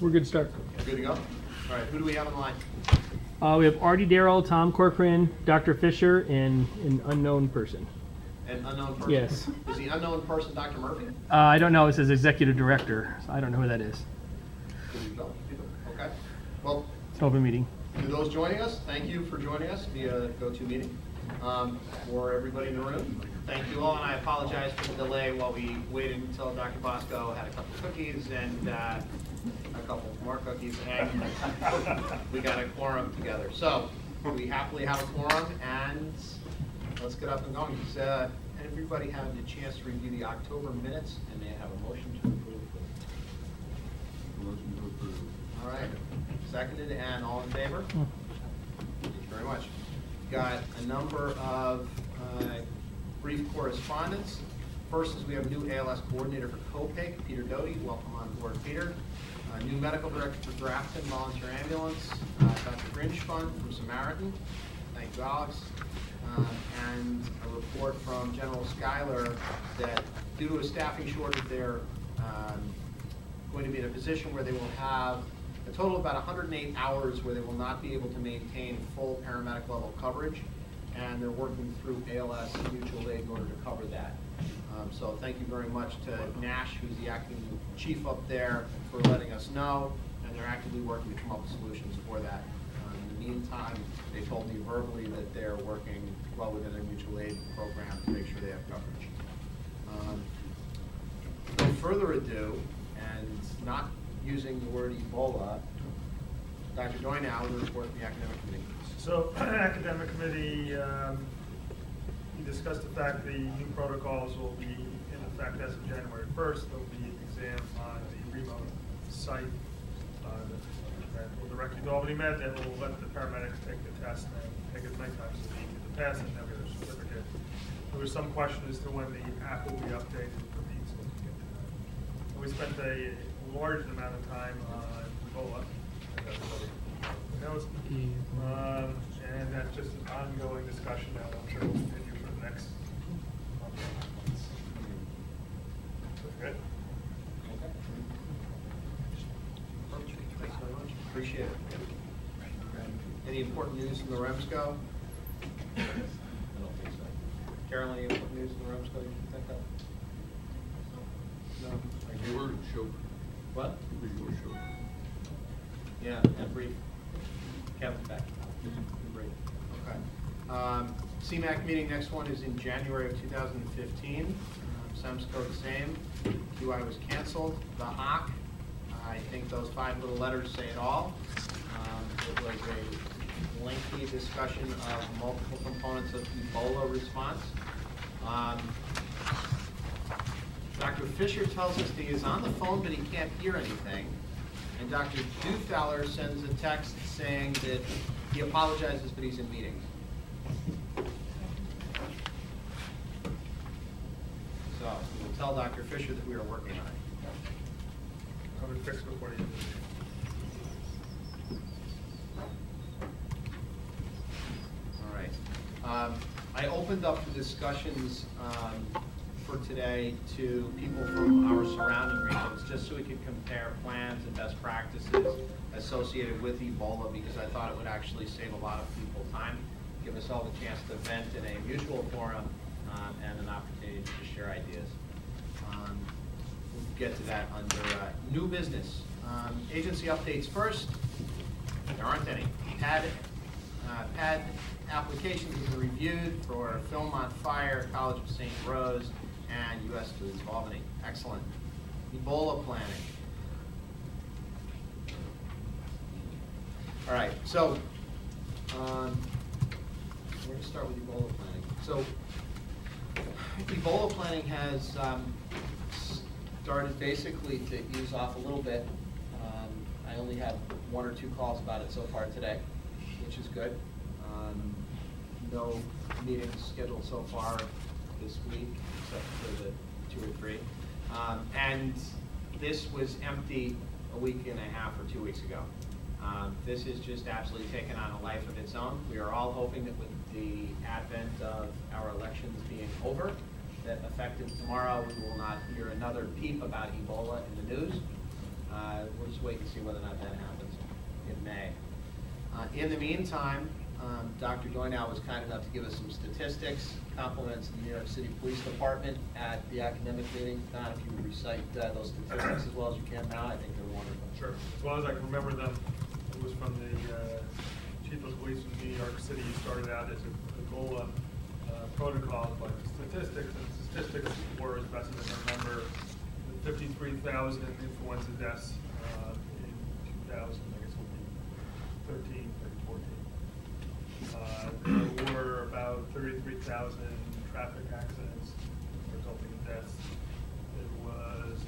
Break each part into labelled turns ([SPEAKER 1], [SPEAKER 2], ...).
[SPEAKER 1] We're good to start.
[SPEAKER 2] Good to go? All right, who do we have on the line?
[SPEAKER 1] We have Artie Darrell, Tom Corcoran, Dr. Fisher, and an unknown person.
[SPEAKER 2] An unknown person?
[SPEAKER 1] Yes.
[SPEAKER 2] Is the unknown person Dr. Murphy?
[SPEAKER 1] I don't know. It says executive director, so I don't know who that is.
[SPEAKER 2] Okay. Well,
[SPEAKER 1] It's an open meeting.
[SPEAKER 2] to those joining us, thank you for joining us via GoToMeeting. For everybody in the room, thank you all, and I apologize for the delay while we waited until Dr. Bosco had a couple of cookies and a couple more cookies, and we got a quorum together. So we happily have a quorum, and let's get up and going. Does everybody have the chance to review the October minutes, and they have a motion to approve?
[SPEAKER 3] Motion to approve.
[SPEAKER 2] All right, seconded, and all in favor? Thank you very much. Got a number of brief correspondence. First is we have a new ALS coordinator for COPIC, Peter Doty. Welcome on board, Peter. New medical director for Grafton Volunteer Ambulance, Dr. Grinchfund from Samaritan. Thank you, Alex. And a report from General Schuyler that due to a staffing shortage, they're going to be in a position where they will have a total of about 108 hours where they will not be able to maintain full paramedic level coverage, and they're working through ALS mutual aid in order to cover that. So thank you very much to Nash, who's the acting chief up there, for letting us know, and they're actively working to come up with solutions for that. In the meantime, they told me verbally that they're working well within their mutual aid program to make sure they have coverage. No further ado, and not using the word Ebola, Dr. Doy now will report from the academic committee.
[SPEAKER 4] So, academic committee, we discussed the fact the new protocols will be in effect as of January 1st. There will be an exam on the remote site that will direct you to Albany Med, that will let the paramedics take the test and take it many times a week to pass it and they'll get a certificate. There was some question as to when the app will be updated for these. We spent a large amount of time on Ebola, as everybody knows. And that's just an ongoing discussion that I'm sure will continue for the next months. Good.
[SPEAKER 2] Thanks very much. Appreciate it. Any important news from the REMSCO? I don't think so. Carol, any important news from the REMSCO you can think of? No.
[SPEAKER 3] You were short.
[SPEAKER 2] What?
[SPEAKER 3] You were short.
[SPEAKER 2] Yeah, and brief. Kevin's back. Brief. Okay. CMAC meeting, next one is in January of 2015. SEMSCO the same. QI was canceled. The HOC, I think those 5 little letters say it all. It was a lengthy discussion of multiple components of Ebola response. Dr. Fisher tells us that he is on the phone, but he can't hear anything. And Dr. Duthaler sends a text saying that he apologizes, but he's in meetings. So we'll tell Dr. Fisher that we are working on it.
[SPEAKER 4] I would fix before you.
[SPEAKER 2] All right. I opened up the discussions for today to people from our surrounding regions, just so we could compare plans and best practices associated with Ebola, because I thought it would actually save a lot of people time, give us all the chance to vent in a mutual forum, and an opportunity to share ideas. We'll get to that under new business. Agency updates first. There aren't any. PAD applications have been reviewed for Philmont Fire, College of St. Rose, and U.S. Foods Albany. Excellent. Ebola planning. All right, so we're going to start with Ebola planning. So Ebola planning has started basically to ease off a little bit. I only had 1 or 2 calls about it so far today, which is good. No meetings scheduled so far this week, except for the 2 or 3. And this was empty a week and a half or 2 weeks ago. This has just absolutely taken on a life of its own. We are all hoping that with the advent of our elections being over, that effective tomorrow we will not hear another peep about Ebola in the news. We'll just wait and see whether or not that happens in May. In the meantime, Dr. Doynow was kind enough to give us some statistics, compliments the New York City Police Department at the academic meeting. Don, if you would recite those statistics as well as you can now, I think they're wonderful.
[SPEAKER 4] Sure. As well as I can remember them, it was from the chief of police from New York City. He started out as a Ebola protocol, but statistics were, as best as I can remember, 53,000 influenza deaths in 2000, I guess it would be 13, maybe 14. There were about 33,000 traffic accidents resulting in deaths. There was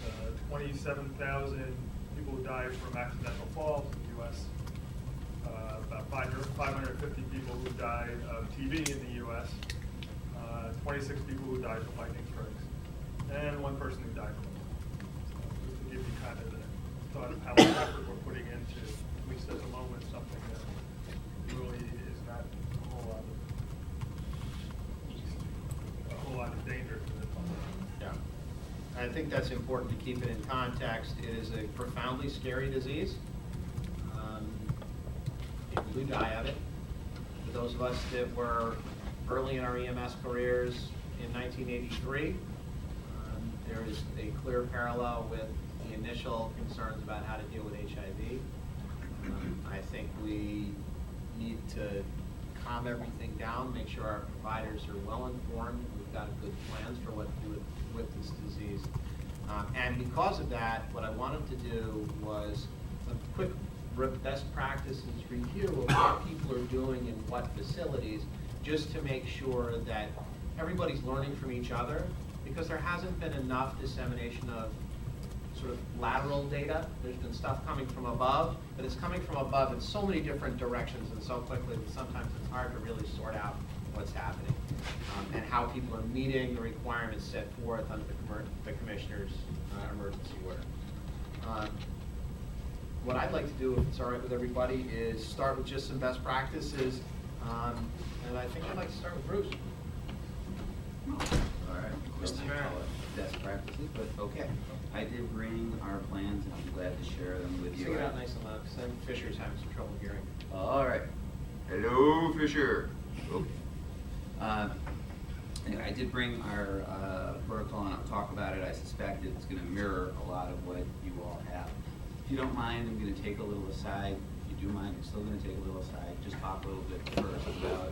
[SPEAKER 4] 27,000 people who died from accidental falls in the U.S. About 550 people who died of TB in the U.S. 26 people who died from lightning strikes, and one person who died from it. So just to give you kind of the thought of how much effort we're putting into, at least at the moment, something that really is not a whole lot of danger to the public.
[SPEAKER 2] Yeah. I think that's important to keep it in context. It is a profoundly scary disease. People do die of it. For those of us that were early in our EMS careers in 1983, there is a clear parallel with the initial concerns about how to deal with HIV. I think we need to calm everything down, make sure our providers are well informed, we've got good plans for what to do with this disease. And because of that, what I wanted to do was a quick best practices review of what people are doing in what facilities, just to make sure that everybody's learning from each other, because there hasn't been enough dissemination of sort of lateral data. There's been stuff coming from above, but it's coming from above in so many different directions and so quickly that sometimes it's hard to really sort out what's happening and how people are meeting the requirements set forth under the Commissioner's emergency order. What I'd like to do, if it's all right with everybody, is start with just some best practices. And I think I'd like to start with Bruce.
[SPEAKER 3] All right.
[SPEAKER 2] Mr.
[SPEAKER 3] Well,
[SPEAKER 2] Mayor.
[SPEAKER 3] call it best practices, but okay. I did bring our plans, and I'm glad to share them with you.
[SPEAKER 2] Sing it out nice and loud, because Fisher's having some trouble hearing.
[SPEAKER 3] All right. Hello, Fisher. Okay. Anyway, I did bring our protocol, and I'll talk about it. I suspect it's going to mirror a lot of what you all have. If you don't mind, I'm going to take a little aside. If you do mind, I'm still going to take a little aside. Just talk a little bit first about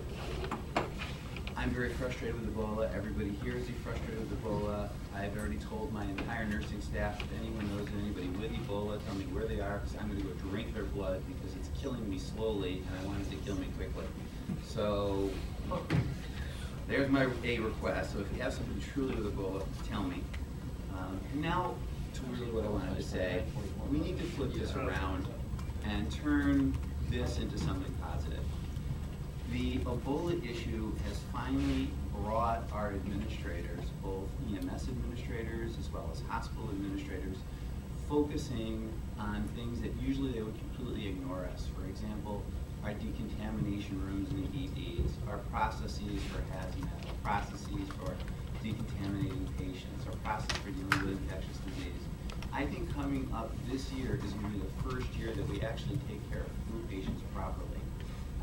[SPEAKER 3] I'm very frustrated with Ebola. Everybody here is frustrated with Ebola. I've already told my entire nursing staff, if anyone knows anybody with Ebola, tell me where they are, because I'm going to go drink their blood, because it's killing me slowly, and I want it to kill me quickly. So there's my request. So if you have somebody truly with Ebola, tell me. Now to really what I wanted to say. We need to flip this around and turn this into something positive. The Ebola issue has finally brought our administrators, both EMS administrators as well as hospital administrators, focusing on things that usually they would completely ignore us. For example, our decontamination rooms in the EDs, our processes for hazmat, our processes for decontaminating patients, our process for dealing with infectious disease. I think coming up this year is going to be the first year that we actually take care of flu patients properly.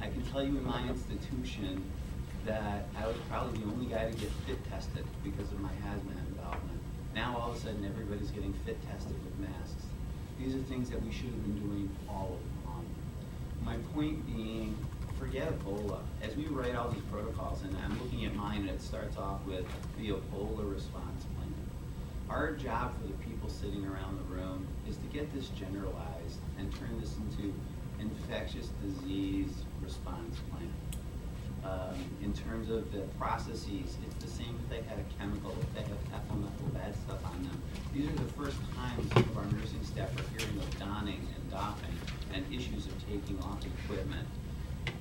[SPEAKER 3] I can tell you in my institution that I was probably the only guy to get fit tested because of my hazmat involvement. Now all of a sudden everybody's getting fit tested with masks. These are things that we should have been doing all along. My point being, forget Ebola. As we write all these protocols, and I'm looking at mine, and it starts off with the Ebola response plan. Our job for the people sitting around the room is to get this generalized and turn this into infectious disease response plan. In terms of the processes, it's the same if they had a chemical, if they have ethyl methyl bad stuff on them. These are the first times some of our nursing staff are hearing of donning and doffing and issues of taking off equipment.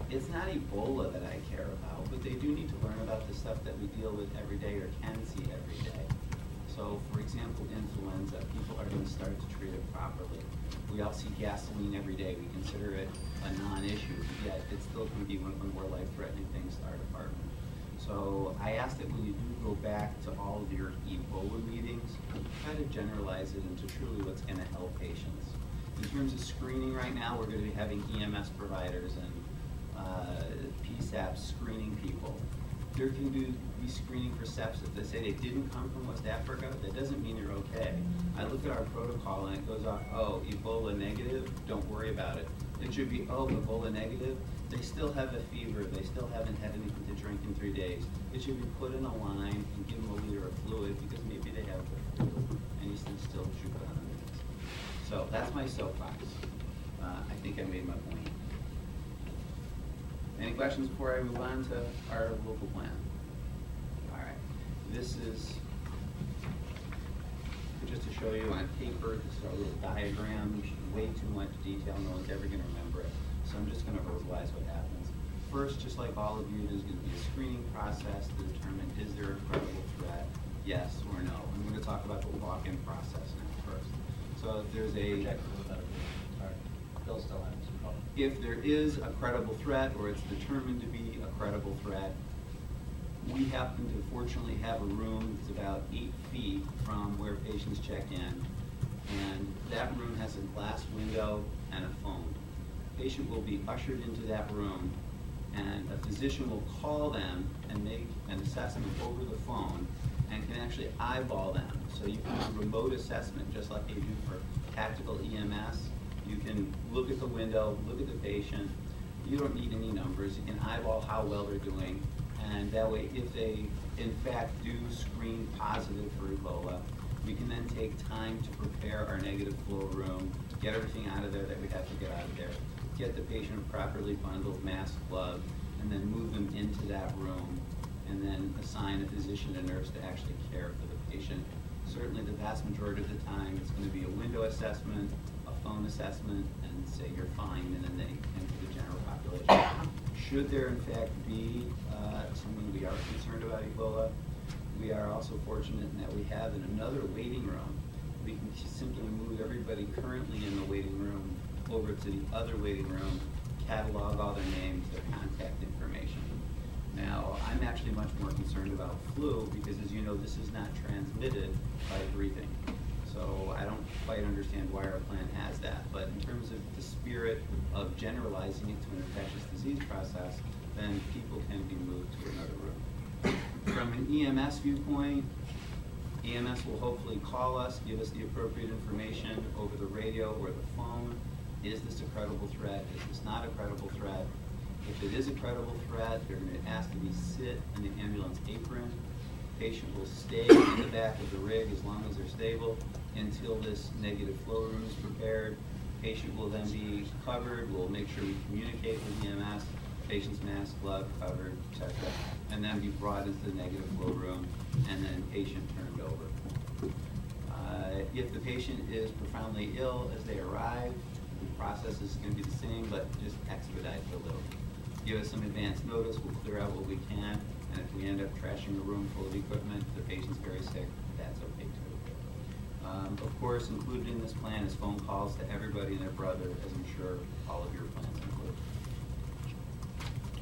[SPEAKER 3] It's not Ebola that I care about, but they do need to learn about the stuff that we deal with every day or can see every day. So, for example, influenza, people are going to start to treat it properly. We all see gasoline every day. We consider it a non-issue, yet it's still going to be one of the more life-threatening things to our department. So I ask that when you do go back to all of your Ebola meetings, try to generalize it into truly what's going to help patients. In terms of screening right now, we're gonna be having EMS providers and PSAPs screening people. They're going to be screening for sepsis. They say they didn't come from West Africa, that doesn't mean you're okay. I look at our protocol and it goes off, oh, Ebola negative, don't worry about it. It should be, oh, Ebola negative, they still have a fever, they still haven't had anything to drink in 3 days. It should be put in a line and give them a liter of fluid because maybe they have the flu and these things still should go on the meds. So that's my soapbox. I think I made my point. Any questions before I move on to our local plan? All right, this is just to show you on paper, this is our little diagram, way too much detail, no one's ever gonna remember it. So I'm just gonna verbalize what happens. First, just like all of you, there's gonna be a screening process to determine is there a credible threat, yes or no. I'm gonna talk about the walk-in process now first. So if there's
[SPEAKER 5] Bill still has some problem.
[SPEAKER 3] if there is a credible threat or it's determined to be a credible threat, we happen to fortunately have a room that's about 8 feet from where patients check in. And that room has a glass window and a phone. Patient will be ushered into that room and a physician will call them and make an assessment over the phone and can actually eyeball them. So you can do remote assessment just like you do for tactical EMS. You can look at the window, look at the patient. You don't need any numbers. You can eyeball how well they're doing. And that way, if they in fact do screen positive for Ebola, we can then take time to prepare our negative flow room, get everything out of there that we have to get out of there, get the patient properly bundled, masked, gloved, and then move them into that room, and then assign a physician and nurse to actually care for the patient. Certainly the vast majority of the time, it's going to be a window assessment, a phone assessment, and say you're fine, and then they enter the general population. Should there in fact be someone we are concerned about Ebola, we are also fortunate in that we have in another waiting room. We can simply move everybody currently in the waiting room over to the other waiting room, catalog all their names, their contact information. Now, I'm actually much more concerned about flu because, as you know, this is not transmitted by breathing. So I don't quite understand why our plan has that. But in terms of the spirit of generalizing it to an infectious disease process, then people can be moved to another room. From an EMS viewpoint, EMS will hopefully call us, give us the appropriate information over the radio or the phone. Is this a credible threat? Is this not a credible threat? If it is a credible threat, they're going to ask to be sit in the ambulance apron. Patient will stay in the back of the rig as long as they're stable until this negative flow room is prepared. Patient will then be covered. We'll make sure we communicate with EMS. Patient's mask, glove, covered, etc. And then be brought into the negative flow room and then patient turned over. If the patient is profoundly ill as they arrive, the process is going to be the same, but just expedite it a little. Give us some advance notice, we'll clear out what we can, and if we end up trashing a room full of equipment, the patient's very sick, that's okay too. Of course, included in this plan is phone calls to everybody and their brother, as I'm sure all of your plans include.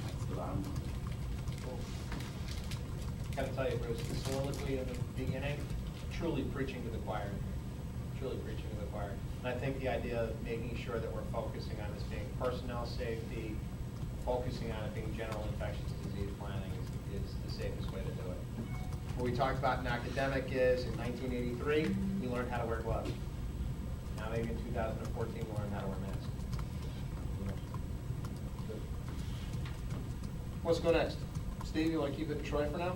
[SPEAKER 3] That's the bottom line.
[SPEAKER 5] Gotta tell you, Bruce, the soliloquy in the beginning, truly preaching to the choir. Truly preaching to the choir. And I think the idea of making sure that we're focusing on this being personnel safety, focusing on it being general infectious disease planning is the safest way to do it. What we talked about in academic is, in 1983, we learned how to wear gloves. Now maybe in 2014, we learned how to wear masks. What's go next? Steve, you want to keep it in Troy for now?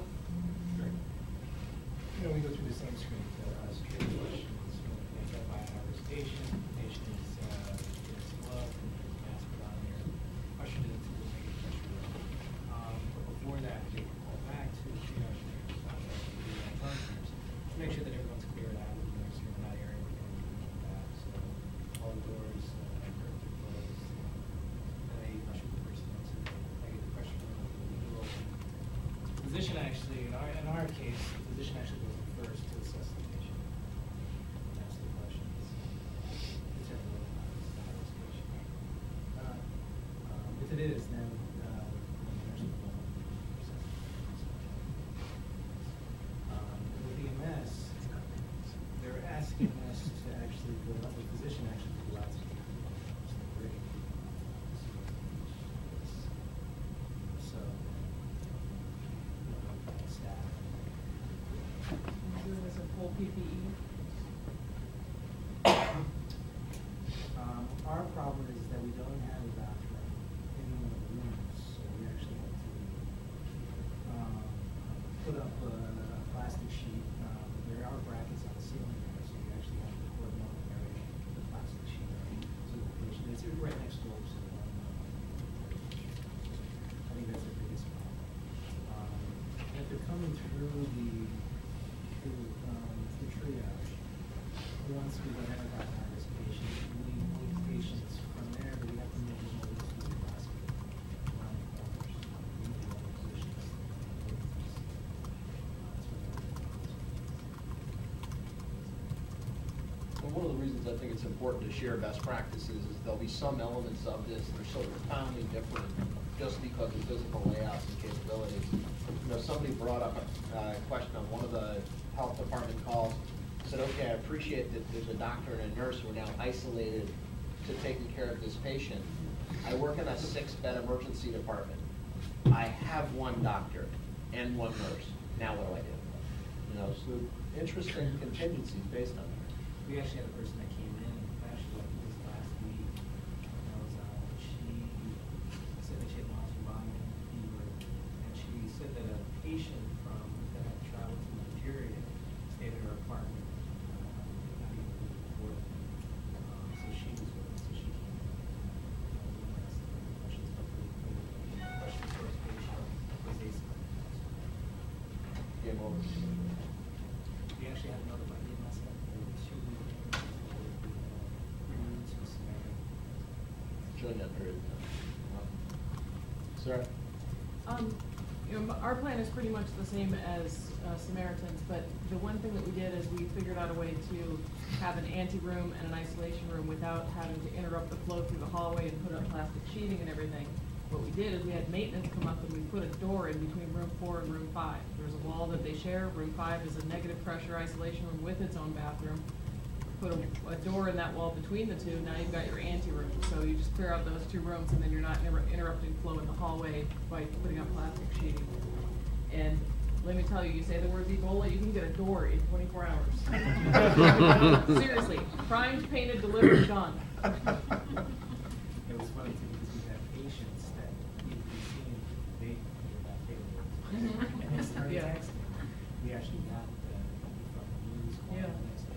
[SPEAKER 6] You know, we go through the same screen, security questions, identify an at-risk patient, patient is glove, mask put on here, ushered into the negative pressure room. But before that, we call back to the triage nurse, partners, to make sure that everyone's cleared out, with the nurse in that area, we're going to move that, so all the doors, are closed, and they usher the person into the negative pressure room, the window open. Physician actually, in our case, the physician actually goes in first to assess the patient. And ask the questions, determine whether or not it's a high-risk patient. If it is, then the nurse will go and assess the patient. With EMS, they're asking us to actually go out, the physician actually to go out to the our problem is that we don't have a bathroom in one of the rooms, so we actually have to, put up a plastic sheet. There are brackets on the ceiling there, so we actually have to cordon off an area, the plastic sheet, so the patient, it's right next door, so, I think that's the biggest problem. If they're coming through the triage, once we've identified high-risk patients, we move patients from there, but we have to move them over to the plastic around the corners, move the other positions.
[SPEAKER 2] Well, one of the reasons I think it's important to share best practices is there'll be some elements of this that are so profoundly different just because of physical layouts and capabilities. You know, somebody brought up a question on one of the health department calls, said, okay, I appreciate that there's a doctor and a nurse who are now isolated to taking care of this patient. I work in a 6-bed emergency department. I have one doctor and one nurse. Now what do I do? You know, so interesting contingencies based on that.
[SPEAKER 6] We actually had a person that came in, actually, like, this last week, she said that she had lost her body and fever, and she said that a patient that had traveled to Nigeria stayed at her apartment, not even a week before that. So she was with us, so she came in. We asked her questions, hopefully, the question first patient was asymptomatic.
[SPEAKER 2] Game over.
[SPEAKER 6] We actually had another by EMS that two weekends to Samaritan.
[SPEAKER 2] Join that period. Sarah?
[SPEAKER 7] You know, our plan is pretty much the same as Samaritan's, but the one thing that we did is we figured out a way to have an ante-room and an isolation room without having to interrupt the flow through the hallway and put up plastic sheeting and everything. What we did is we had maintenance come up and we put a door in between room 4 and room 5. There's a wall that they share. Room 5 is a negative pressure isolation room with its own bathroom. Put a door in that wall between the two, now you've got your ante-room. So you just clear out those 2 rooms and then you're not interrupting flow in the hallway by putting up plastic sheeting. And let me tell you, you say the word Ebola, you can get a door in 24 hours. Seriously, primed, painted, delivered, done.
[SPEAKER 6] It was funny too, because we had patients that we've seen, they were about failure. And they started
[SPEAKER 7] Yeah.
[SPEAKER 6] texting. We actually got from the news call
[SPEAKER 7] Yeah.
[SPEAKER 6] the next day.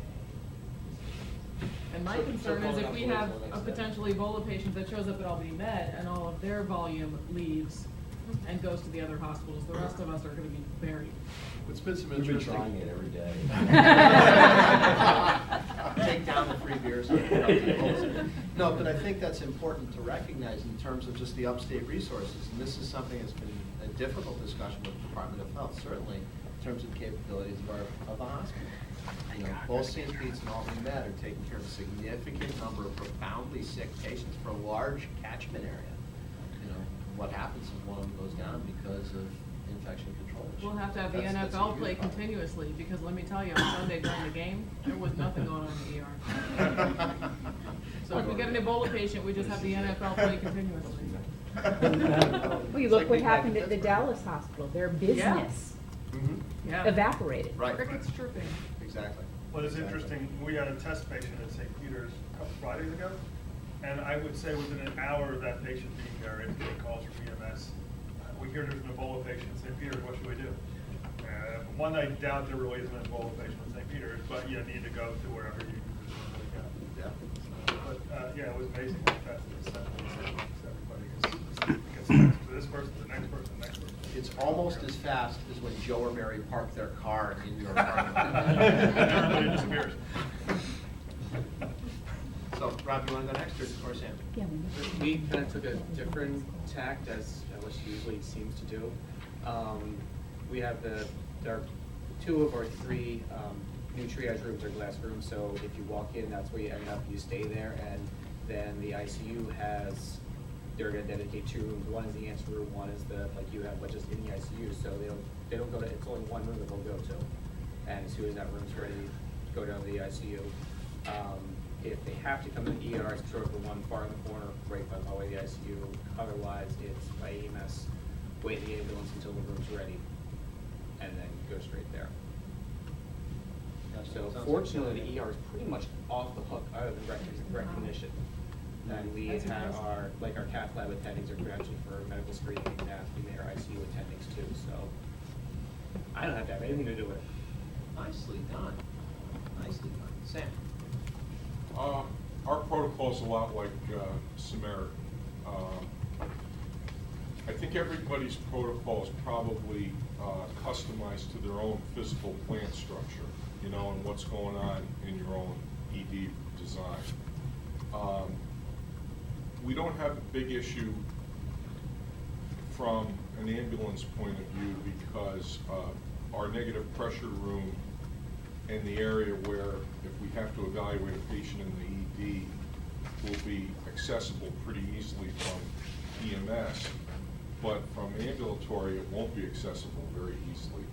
[SPEAKER 7] And my
[SPEAKER 2] So
[SPEAKER 7] concern is
[SPEAKER 2] going
[SPEAKER 7] if
[SPEAKER 2] up
[SPEAKER 7] we
[SPEAKER 2] to the
[SPEAKER 7] have
[SPEAKER 2] next
[SPEAKER 7] a
[SPEAKER 2] step.
[SPEAKER 7] potential Ebola patient that shows up at Albany Med and all of their volume leaves and goes to the other hospitals, the rest of us are gonna be buried.
[SPEAKER 2] It's been some
[SPEAKER 8] We've been
[SPEAKER 2] interesting.
[SPEAKER 8] trying it every day.
[SPEAKER 2] Take down the free beers. No, but I think that's important to recognize in terms of just the upstate resources. And this is something that's been a difficult discussion with the Department of Health, certainly in terms of capabilities of the hospital. You know, both St. Pete's and Albany Med are taking care of a significant number of profoundly sick patients for a large catchment area. You know, what happens if one of them goes down because of infection control issues?
[SPEAKER 7] We'll have to have the
[SPEAKER 2] That's a
[SPEAKER 7] NFL
[SPEAKER 2] huge
[SPEAKER 7] play
[SPEAKER 2] problem.
[SPEAKER 7] continuously, because let me tell you, on Sunday during the game, there was nothing going on in the ER. So if we get an Ebola patient, we just have the NFL play continuously.
[SPEAKER 9] Well, you
[SPEAKER 2] It's
[SPEAKER 9] look
[SPEAKER 2] like
[SPEAKER 9] what
[SPEAKER 2] we had
[SPEAKER 9] happened
[SPEAKER 2] in
[SPEAKER 9] at the
[SPEAKER 2] Pittsburgh.
[SPEAKER 9] Dallas hospital, their business
[SPEAKER 2] Mhm.
[SPEAKER 7] Yeah.
[SPEAKER 9] evaporated.
[SPEAKER 2] Right.
[SPEAKER 7] Crickets chirping.
[SPEAKER 2] Exactly.
[SPEAKER 4] Well, it's interesting, we had a test patient at St. Peter's a couple Fridays ago, and I would say within an hour of that patient being there, it's getting calls from EMS. We hear there's an Ebola patient at St. Peter's, what should we do? One, I doubt there really is an Ebola patient at St. Peter's, but you need to go to wherever you really go.
[SPEAKER 2] Yeah.
[SPEAKER 4] But, yeah, it was amazing how fast it was sent. Everybody gets texts to this person, to the next person, the next person.
[SPEAKER 2] It's almost as fast as when Joe or Mary park their car in your apartment.
[SPEAKER 4] Everybody disappears.
[SPEAKER 2] So, Rob, you want to go next, or Sam?
[SPEAKER 9] Yeah,
[SPEAKER 10] We kind of took a different tact as what she usually seems to do. We have our 2 of our 3 new triage rooms are glass rooms, so if you walk in, that's where you end up, you stay there, and then the ICU they're gonna dedicate 2 rooms. One is the answer room, one is like you have, but just in the ICU, so they don't go to, it's only one room that they'll go to. And as soon as that room's ready, go down to the ICU. If they have to come to the ER, it's sort of the one far in the corner, right by the hallway of the ICU. Otherwise, it's by EMS, wait the ambulance until the room's ready, and then go straight there. So
[SPEAKER 2] Sounds
[SPEAKER 10] fortunately, the ER is pretty much off the hook, other than recognition. And we
[SPEAKER 7] That's
[SPEAKER 10] have
[SPEAKER 7] impressive.
[SPEAKER 10] our cath lab attendings are credentialed for medical screening, and have our ICU attendings too, so I don't have to have anything to do with it.
[SPEAKER 2] Nicely done. Nicely done. Sam?
[SPEAKER 8] Our protocol's a lot like Samaritan. I think everybody's protocol is probably customized to their own physical plant structure, you know, and what's going on in your own ED design. We don't have a big issue from an ambulance point of view because our negative pressure room and the area where if we have to evaluate a patient in the ED will be accessible pretty easily from EMS, but from ambulatory it won't be accessible very easily.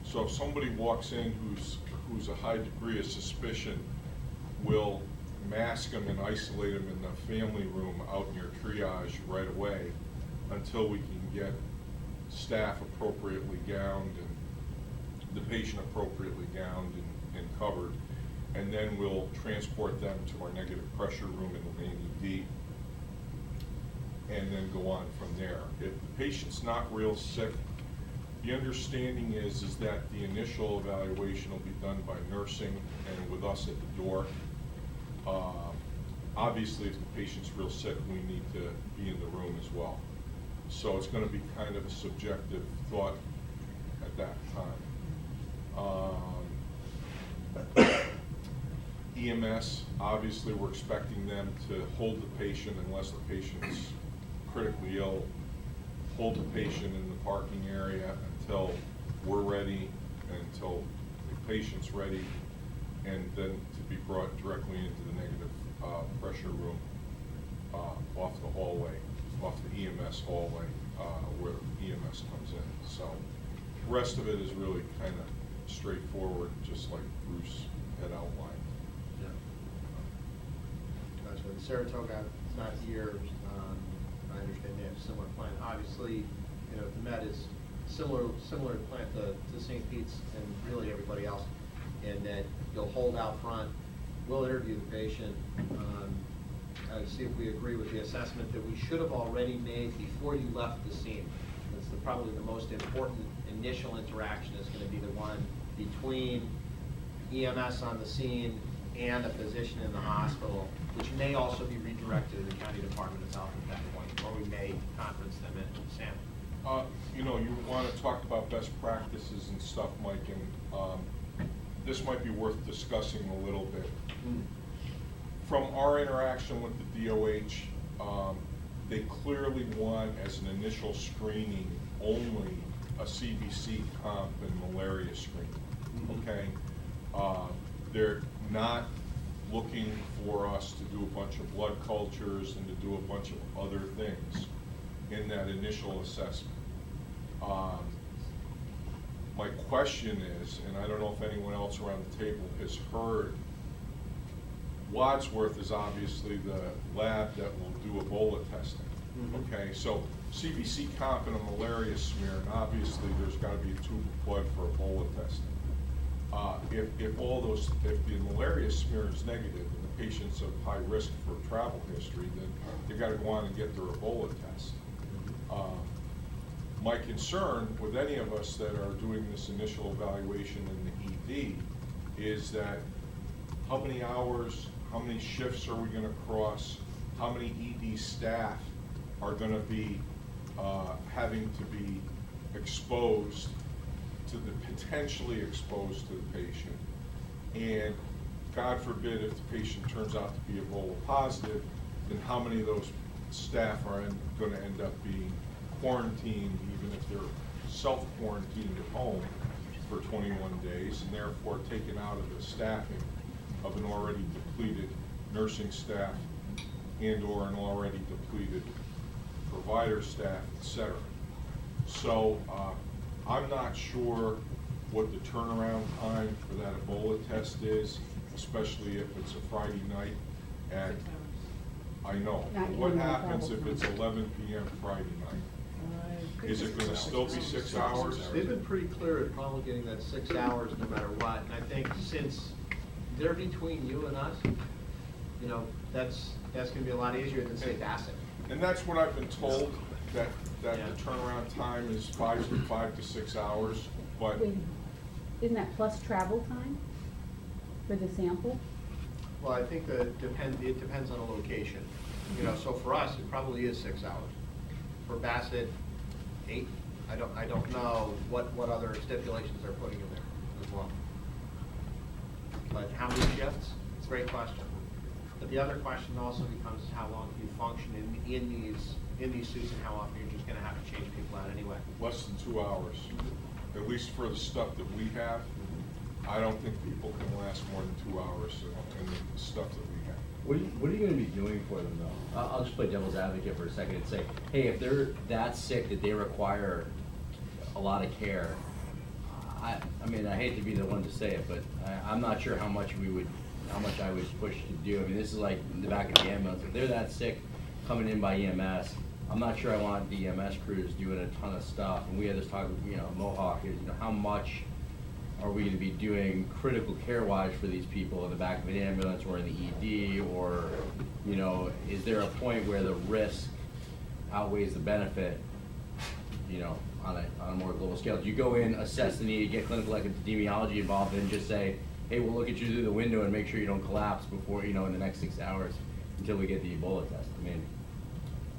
[SPEAKER 8] So if somebody walks in who's a high degree of suspicion, we'll mask them and isolate them in the family room out near triage right away until we can get staff appropriately gowned and the patient appropriately gowned and covered. And then we'll transport them to our negative pressure room in the main ED and then go on from there. If the patient's not real sick, the understanding is that the initial evaluation will be done by nursing and with us at the door. Obviously, if the patient's real sick, we need to be in the room as well. So it's going to be kind of a subjective thought at that time. EMS, obviously, we're expecting them to hold the patient unless the patient's critically ill, hold the patient in the parking area until we're ready, until the patient's ready, and then to be brought directly into the negative pressure room off the hallway, off the EMS hallway where EMS comes in. So the rest of it is really kind of straightforward, just like Bruce had outlined.
[SPEAKER 2] Gotcha. Saratoga is not here. I understand they have a similar plan. Obviously, you know, the Met is similar plan to St. Pete's and really everybody else, in that you'll hold out front, we'll interview the patient, see if we agree with the assessment that we should have already made before you left the scene. That's probably the most important initial interaction is going to be the one between EMS on the scene and a physician in the hospital, which may also be redirected to the county department of health at that point, or we may conference them in. Sam?
[SPEAKER 8] You know, you want to talk about best practices and stuff, Mike, and this might be worth discussing a little bit. From our interaction with the DOH, they clearly want, as an initial screening, only a CBC comp and malaria screening, okay? They're not looking for us to do a bunch of blood cultures and to do a bunch of other things in that initial assessment. My question is, and I don't know if anyone else around the table has heard, Wadsworth is obviously the lab that will do Ebola testing. Okay, so CBC comp and a malaria smear, and obviously there's got to be a tube of blood for Ebola testing. If the malaria smear is negative and the patient's of high risk for travel history, then they got to go on and get their Ebola test. My concern with any of us that are doing this initial evaluation in the ED is that how many hours, how many shifts are we going to cross, how many ED staff are going to be having to be exposed to the potentially exposed to the patient, and God forbid if the patient turns out to be Ebola positive, then how many of those staff are going to end up being quarantined, even if they're self-quarantined at home for 21 days, and therefore taken out of the staffing of an already depleted nursing staff and or an already depleted provider staff, etc. So I'm not sure what the turnaround time for that Ebola test is, especially if it's a Friday night at,
[SPEAKER 7] 6 hours.
[SPEAKER 8] I know.
[SPEAKER 9] Not
[SPEAKER 8] What
[SPEAKER 9] even
[SPEAKER 8] happens if
[SPEAKER 9] travel
[SPEAKER 8] it's
[SPEAKER 9] time.
[SPEAKER 8] 11 p.m. Friday night?
[SPEAKER 7] I think
[SPEAKER 8] Is it
[SPEAKER 7] it's
[SPEAKER 8] going to still be 6 hours?
[SPEAKER 2] They've been pretty clear at promulgating that 6 hours no matter what, and I think since they're between you and us, you know, that's gonna be a lot easier than say Bassett.
[SPEAKER 8] And that's what I've been told, that
[SPEAKER 2] Yeah.
[SPEAKER 8] the turnaround time is 5 to 6 hours, but
[SPEAKER 9] Wait, isn't that plus travel time for the sample?
[SPEAKER 2] Well, I think it depends on the location. You know, so for us, it probably is 6 hours. For Bassett, 8. I don't know what other stipulations they're putting in there as well. But how many shifts? It's a great question. But the other question also becomes how long can you function in these suits, and how often you're just gonna have to change people out anyway.
[SPEAKER 8] less than 2 hours. At least for the stuff that we have, I don't think people can last more than 2 hours in the stuff that we have.
[SPEAKER 11] What are you gonna be doing for them though? I'll just play devil's advocate for a second and say, hey, if they're that sick that they require a lot of care, I mean, I hate to be the one to say it, but I'm not sure how much I would push to do. I mean, this is like in the back of the ambulance. If they're that sick coming in by EMS, I'm not sure I want the EMS crews doing a ton of stuff. And we had this talk, Mohawk is, how much are we gonna be doing critical care wise for these people in the back of an ambulance or in the ED, or, is there a point where the risk outweighs the benefit, on a more global scale? Do you go in, assess the need, get clinical epidemiology involved, and just say, hey, we'll look at you through the window and make sure you don't collapse before, in the next 6 hours until we get the Ebola test? I mean,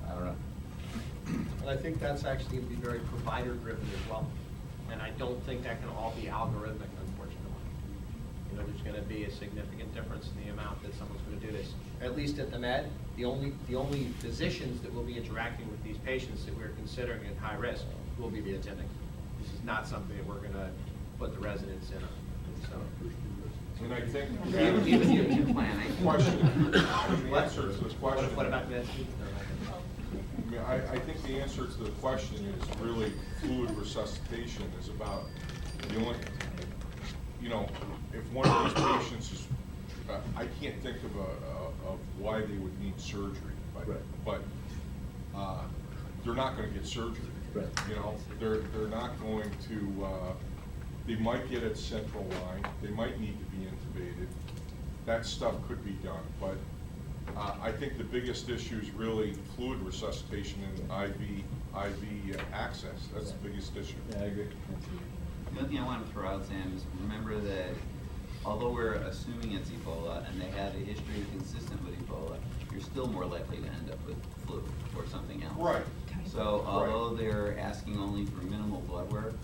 [SPEAKER 11] I don't know.
[SPEAKER 2] And I think that's actually going to be very provider-driven as well. And I don't think that can all be algorithmic, unfortunately. There's going to be a significant difference in the amount that someone's going to do this. At least at the Med, the only physicians that will be interacting with these patients that we're considering at high risk will be the attending. This is not something that we're going to put the residents in on. So,
[SPEAKER 8] And I think
[SPEAKER 3] Even in planning.
[SPEAKER 8] the answer to the question.
[SPEAKER 2] what about Med?
[SPEAKER 8] I think the answer to the question is really fluid resuscitation is about the only, if one of these patients is, I can't think of why they would need surgery, but they're not gonna get surgery.
[SPEAKER 11] Right.
[SPEAKER 8] They're not going to, they might get a central line, they might need to be intubated. That stuff could be done, but I think the biggest issue is really fluid resuscitation and IV access. That's the biggest issue.
[SPEAKER 11] Yeah, I agree.
[SPEAKER 3] The other thing I want to throw out, Sam, is remember that although we're assuming it's Ebola and they have a history consistent with Ebola, you're still more likely to end up with flu or something else.
[SPEAKER 8] Right.
[SPEAKER 3] So although they're asking only for minimal blood work,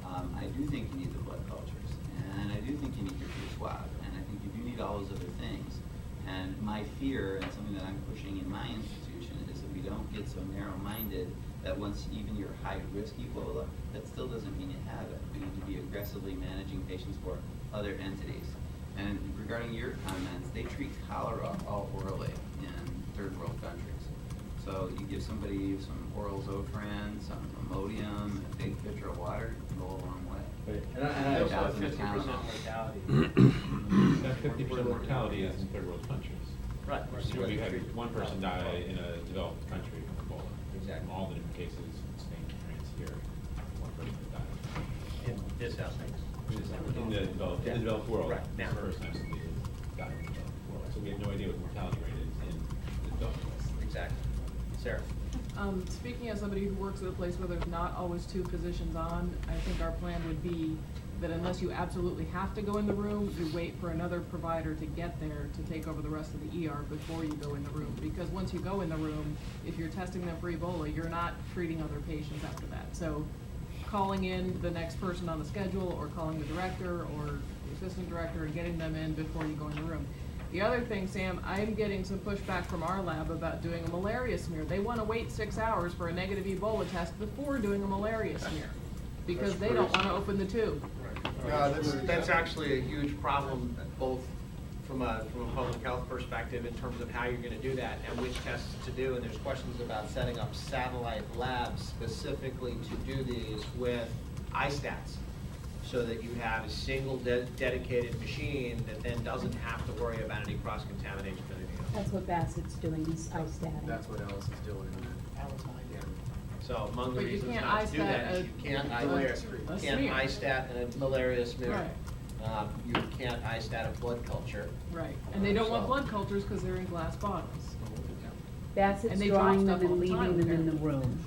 [SPEAKER 3] I do think you need the blood cultures, and I do think you need your flu swab, and I think you do need all those other things. And my fear, and something that I'm pushing in my institution, is that we don't get so narrow-minded that once even you're high-risk Ebola, that still doesn't mean you have it. We need to be aggressively managing patients for other entities. And regarding your comments, they treat cholera all orally in third-world countries. So you give somebody some oral Zofran, some Imodium, a big pitcher of water, it can go a long way.
[SPEAKER 11] Right. And
[SPEAKER 5] They also have
[SPEAKER 3] Thousands of
[SPEAKER 5] 50%
[SPEAKER 3] pounds.
[SPEAKER 5] mortality.
[SPEAKER 12] That 50% mortality is in third world countries.
[SPEAKER 2] Right.
[SPEAKER 12] So we had one person die in a developed country from Ebola.
[SPEAKER 2] Exactly.
[SPEAKER 12] From all the different cases, Spain, France, here, one person died.
[SPEAKER 2] In this house.
[SPEAKER 12] In the developed world.
[SPEAKER 2] Right, now.
[SPEAKER 12] It's the first time somebody has died in the developed world. So we have no idea what the mortality rate is in the developed world.
[SPEAKER 2] Exactly. Sarah?
[SPEAKER 7] Speaking as somebody who works at a place where there's not always two physicians on, I think our plan would be that unless you absolutely have to go in the room, you wait for another provider to get there to take over the rest of the ER before you go in the room. Because once you go in the room, if you're testing them for Ebola, you're not treating other patients after that. So calling in the next person on the schedule, or calling the director or the assistant director and getting them in before you go in the room. The other thing, Sam, I am getting some pushback from our lab about doing a malaria smear. They want to wait 6 hours for a negative Ebola test before doing a malaria smear, because they don't want to open the tube.
[SPEAKER 2] That's actually a huge problem, both from a public health perspective in terms of how you're going to do that and which tests to do. And there's questions about setting up satellite labs specifically to do these with iStats, so that you have a single dedicated machine that then doesn't have to worry about any cross-contamination or anything else.
[SPEAKER 9] That's what Bassett's doing, is iStat.
[SPEAKER 10] That's what Alice is doing.
[SPEAKER 2] So among the
[SPEAKER 7] But you
[SPEAKER 2] reasons
[SPEAKER 7] can't
[SPEAKER 2] not to do that
[SPEAKER 7] iStat
[SPEAKER 2] is you can't
[SPEAKER 7] a smear.
[SPEAKER 2] iStat and a malaria smear.
[SPEAKER 7] Right.
[SPEAKER 5] You can't iStat a blood culture.
[SPEAKER 7] Right, and they don't want
[SPEAKER 5] So-
[SPEAKER 7] blood cultures because they're in glass bottles.
[SPEAKER 9] Bassett's
[SPEAKER 7] And they drop
[SPEAKER 9] drawing
[SPEAKER 7] stuff
[SPEAKER 9] them
[SPEAKER 7] all
[SPEAKER 9] and
[SPEAKER 7] the time,
[SPEAKER 9] leaving them in the
[SPEAKER 7] apparently.
[SPEAKER 9] room.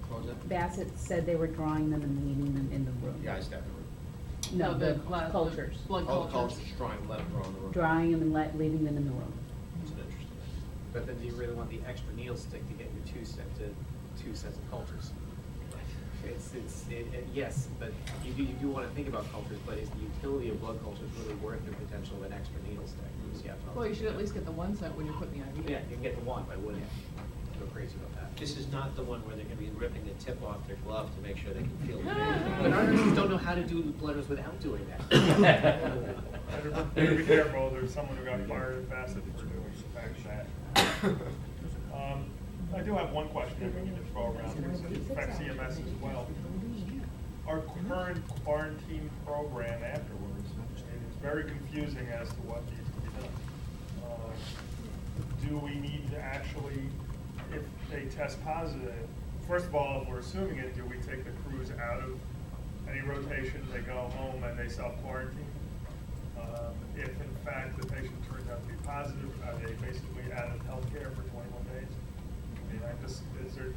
[SPEAKER 5] What was it?
[SPEAKER 9] Bassett said they were drawing them and leaving them in the room.
[SPEAKER 5] Yeah, iStat the room.
[SPEAKER 9] No, the
[SPEAKER 7] glass- the
[SPEAKER 9] cultures.
[SPEAKER 7] Blood
[SPEAKER 5] Oh, the
[SPEAKER 7] cultures.
[SPEAKER 5] culture's drawing, let them grow in the room.
[SPEAKER 9] Drawing them and leaving them in the room.
[SPEAKER 5] That's an interesting.
[SPEAKER 10] But then do you really want the extra needle stick to get your two sets of cultures? Yes, but you do wanna think about cultures, but is the utility of blood cultures really worth the potential of an extra needle stick?
[SPEAKER 7] Well, you should at least get the one set when you're putting the IV.
[SPEAKER 10] Yeah, you can get the one, but I wouldn't go crazy about that.
[SPEAKER 5] This is not the one where they're gonna be ripping the tip off their glove to make sure they can feel
[SPEAKER 10] But
[SPEAKER 5] it.
[SPEAKER 10] our nurses don't know how to do blooders without doing that.
[SPEAKER 4] Better be careful, there's someone who got fired at Bassett for doing exactly that. I do have one question that we need to throw around, because it affects CMS as well. Our current quarantine program afterwards, it's very confusing as to what needs to be done. Do we need to actually, if they test positive, first of all, if we're assuming it, do we take the crews out of any rotation, they go home and they self-quarantine? If in fact the patient turns out to be positive, are they basically out of healthcare for 21 days? I mean,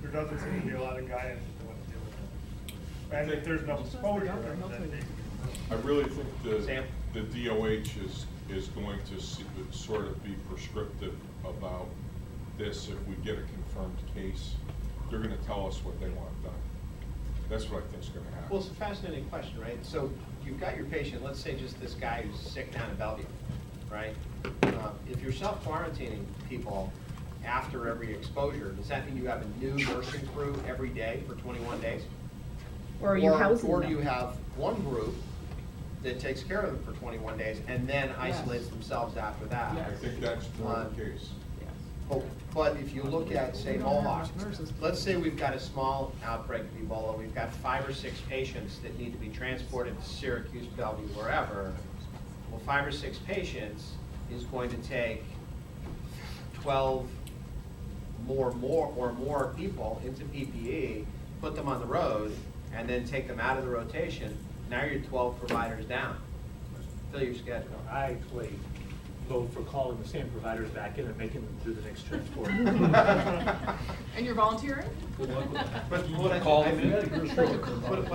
[SPEAKER 4] there doesn't seem to be a lot of guidance as to what to do with that. And if there's no exposure, then it needs to be.
[SPEAKER 8] I really think
[SPEAKER 5] Sam?
[SPEAKER 8] the DOH is going to sort of be prescriptive about this. If we get a confirmed case, they're gonna tell us what they want done. That's what I think's gonna happen.
[SPEAKER 5] Well, it's a fascinating question, right? So you've got your patient, let's say just this guy who's sick down in Bellevue, right? If you're self-quarantining people after every exposure, does that mean you have a new nursing crew every day for 21 days?
[SPEAKER 9] Or are you housing
[SPEAKER 5] Or do
[SPEAKER 9] them?
[SPEAKER 5] you have one group that takes care of them for 21 days and then isolates themselves after that?
[SPEAKER 8] I think that's more the case.
[SPEAKER 5] But if you look at, say,
[SPEAKER 7] We don't have
[SPEAKER 5] Mohawk,
[SPEAKER 7] enough nurses.
[SPEAKER 5] let's say we've got a small outbreak of Ebola, we've got 5 or 6 patients that need to be transported to Syracuse, Bellevue, wherever. Well, 5 or 6 patients is going to take 12 more people into PPE, put them on the road, and then take them out of the rotation. Now you're 12 providers down. Fill your schedule.
[SPEAKER 6] I actually vote for calling the same providers back in and making them do the next transport.
[SPEAKER 7] And you're volunteering?
[SPEAKER 5] But what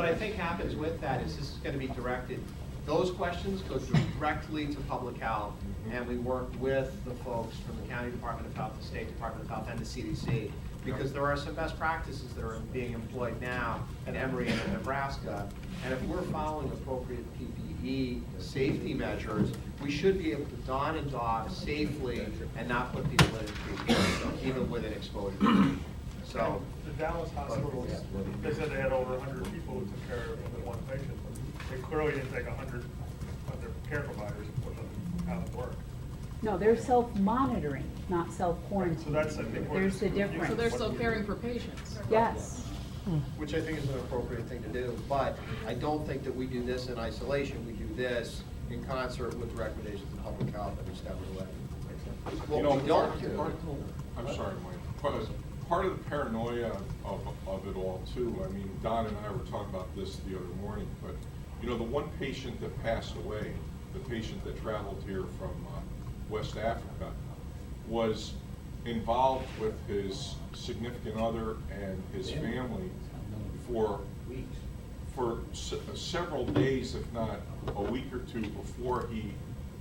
[SPEAKER 5] I think happens with that is this is gonna be directed, those questions go directly to public health, and we work with the folks from the County Department of Health, the State Department of Health, and the CDC, because there are some best practices that are being employed now at Emory and in Nebraska, and if we're following appropriate PPE safety measures, we should be able to don and doff safely and not put people in PPE, even with an exposure. So,
[SPEAKER 4] The Dallas hospitals, they said they had over 100 people who took care of the one patient. They clearly didn't take 100 of their care providers and put them out of work.
[SPEAKER 9] No, they're self-monitoring, not self-quarantining.
[SPEAKER 4] So that's, I think, where
[SPEAKER 9] There's the
[SPEAKER 4] it's confusing.
[SPEAKER 9] difference.
[SPEAKER 7] So they're still caring for patients.
[SPEAKER 9] Yes.
[SPEAKER 5] which I think is an appropriate thing to do, but I don't think that we do this in isolation, we do this in concert with recommendations of public health every step of the way.
[SPEAKER 8] You know,
[SPEAKER 5] What we don't do.
[SPEAKER 8] I'm sorry, Mike. Part of the paranoia of it all too, I mean, Don and I were talking about this the other morning, but, you know, the one patient that passed away, the patient that traveled here from West Africa, was involved with his significant other and his family for several days, if not a week or two, before he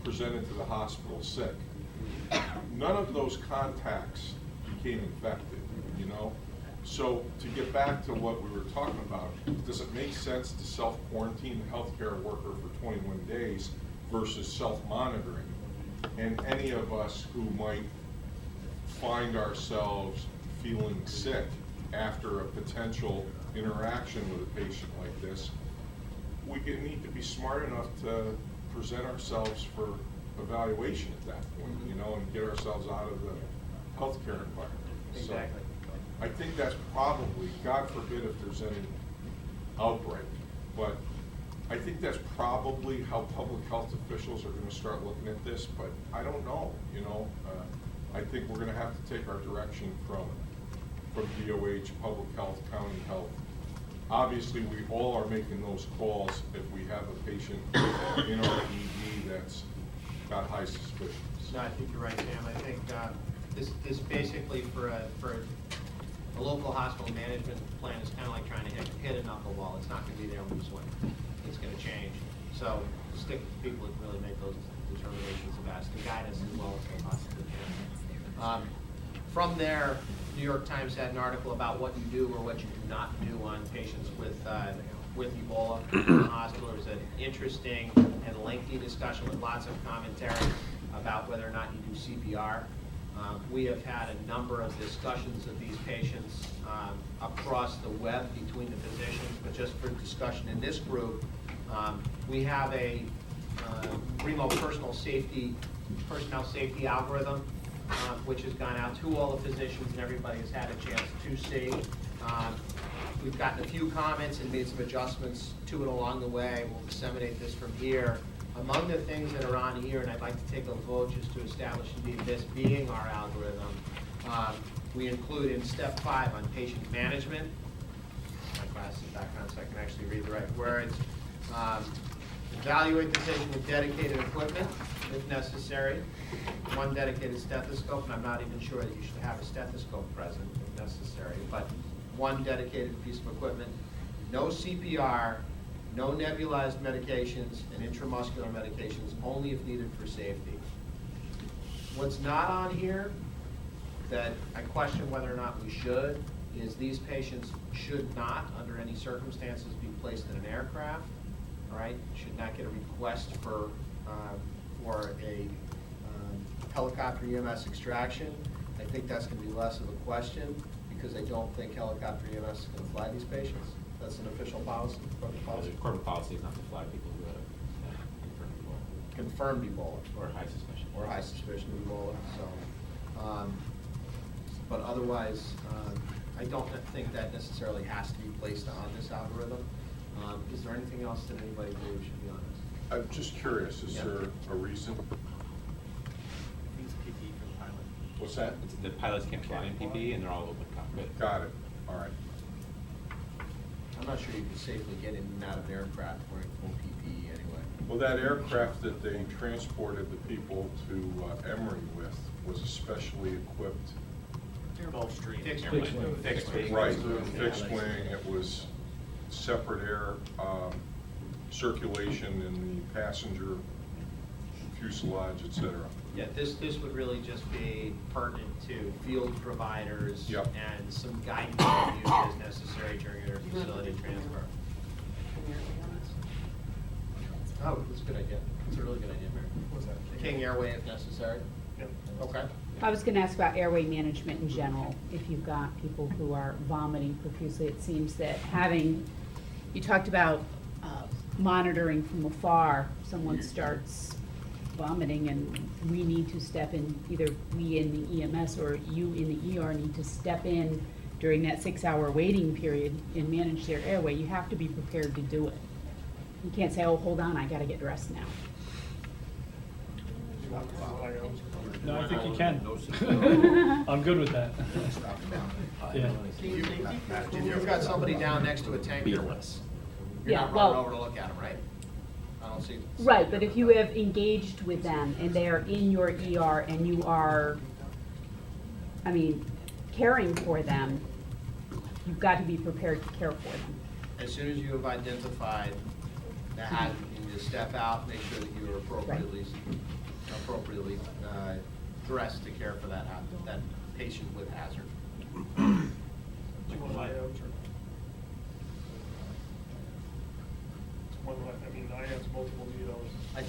[SPEAKER 8] presented to the hospital sick. None of those contacts became infected, you know? So to get back to what we were talking about, does it make sense to self-quarantine a healthcare worker for 21 days versus self-monitoring? And any of us who might find ourselves feeling sick after a potential interaction with a patient like this, we need to be smart enough to present ourselves for evaluation at that point, you know, and get ourselves out of the healthcare environment.
[SPEAKER 5] Exactly.
[SPEAKER 8] So I think that's probably, God forbid if there's any outbreak, but I think that's probably how public health officials are gonna start looking at this, but I don't know, you know. I think we're gonna have to take our direction from DOH, public health, county health, obviously, we all are making those calls if we have a patient in our ED that's got high suspicions.
[SPEAKER 2] No, I think you're right, Sam. I think this basically for a local hospital management plan is kind of like trying to hit a knuckleball. It's not going to be there when you swing. It's going to change. So stick with people who can really make those determinations of best and guide us as well as they possibly can. From there, New York Times had an article about what you do or what you do not do on patients with Ebola in the hospital. There was an interesting and lengthy discussion with lots of commentary about whether or not you do CPR. We have had a number of discussions of these patients across the web between the physicians, but just for discussion in this group, we have a Remo personnel safety algorithm, which has gone out to all the physicians and everybody has had a chance to see. We've gotten a few comments and made some adjustments to it along the way. We'll disseminate this from here. Among the things that are on here, and I'd like to take a vote just to establish indeed this being our algorithm, we include in step 5 on patient management. My glasses back on so I can actually read the right words. Evaluate the patient with dedicated equipment if necessary. 1 dedicated stethoscope, and I'm not even sure that you should have a stethoscope present if necessary, but 1 dedicated piece of equipment. No CPR, no nebulized medications and intramuscular medications, only if needed for safety. What's not on here that I question whether or not we should is these patients should not, under any circumstances, be placed in an aircraft, right? Should not get a request for a helicopter EMS extraction. I think that's going to be less of a question because I don't think helicopter EMS is going to fly these patients. That's an official policy, corporate policy.
[SPEAKER 12] Corporate policy is not to fly people who have confirmed Ebola.
[SPEAKER 2] Confirmed Ebola.
[SPEAKER 12] Or high suspicion.
[SPEAKER 2] Or high suspicion of Ebola, so. But otherwise, I don't think that necessarily has to be placed on this algorithm. Is there anything else that anybody believes should be on this?
[SPEAKER 8] I'm just curious, is
[SPEAKER 2] Yeah.
[SPEAKER 8] there a reason?
[SPEAKER 12] It's PPE for the pilot.
[SPEAKER 8] What's that?
[SPEAKER 12] The pilots can't fly in PPE and they're all open cockpit.
[SPEAKER 8] Got it, all right.
[SPEAKER 2] I'm not sure you can safely get in and out of an aircraft wearing full PPE anyway.
[SPEAKER 8] Well, that aircraft that they transported the people to Emory with was a specially equipped.
[SPEAKER 12] Gulfstream.
[SPEAKER 2] Fixed
[SPEAKER 12] wing. Fixed wing.
[SPEAKER 8] Right, fixed wing, it was separate air circulation in the passenger fuselage, et cetera.
[SPEAKER 2] Yeah, this would really just be pertinent to field providers
[SPEAKER 8] Yep.
[SPEAKER 2] and some guidance that you use as necessary during your facility transfer. Oh, that's a good idea. That's a really good idea, Mary.
[SPEAKER 4] What's that?
[SPEAKER 2] King Airway if necessary.
[SPEAKER 4] Yep.
[SPEAKER 2] Okay.
[SPEAKER 9] I was gonna ask about airway management in general. If you've got people who are vomiting profusely, it seems that you talked about monitoring from afar, someone starts vomiting and we need to step in, either we in the EMS or you in the ER need to step in during that 6-hour waiting period and manage their airway. You have to be prepared to do it. You can't say, oh, hold on, I gotta get dressed now.
[SPEAKER 1] No, I think you can. I'm good with that. Yeah.
[SPEAKER 2] You've got somebody down next to a tanker. You're
[SPEAKER 9] Yeah,
[SPEAKER 2] not
[SPEAKER 9] well-
[SPEAKER 2] running over to look at them, right? I don't see.
[SPEAKER 9] Right, but if you have engaged with them and they are in your ER and you are, caring for them, you've got to be prepared to care for them.
[SPEAKER 2] As soon as you have identified that, you need to step out, make sure that you are appropriately dressed to care for that patient with hazard.
[SPEAKER 4] IAM's multiple needles.
[SPEAKER 2] I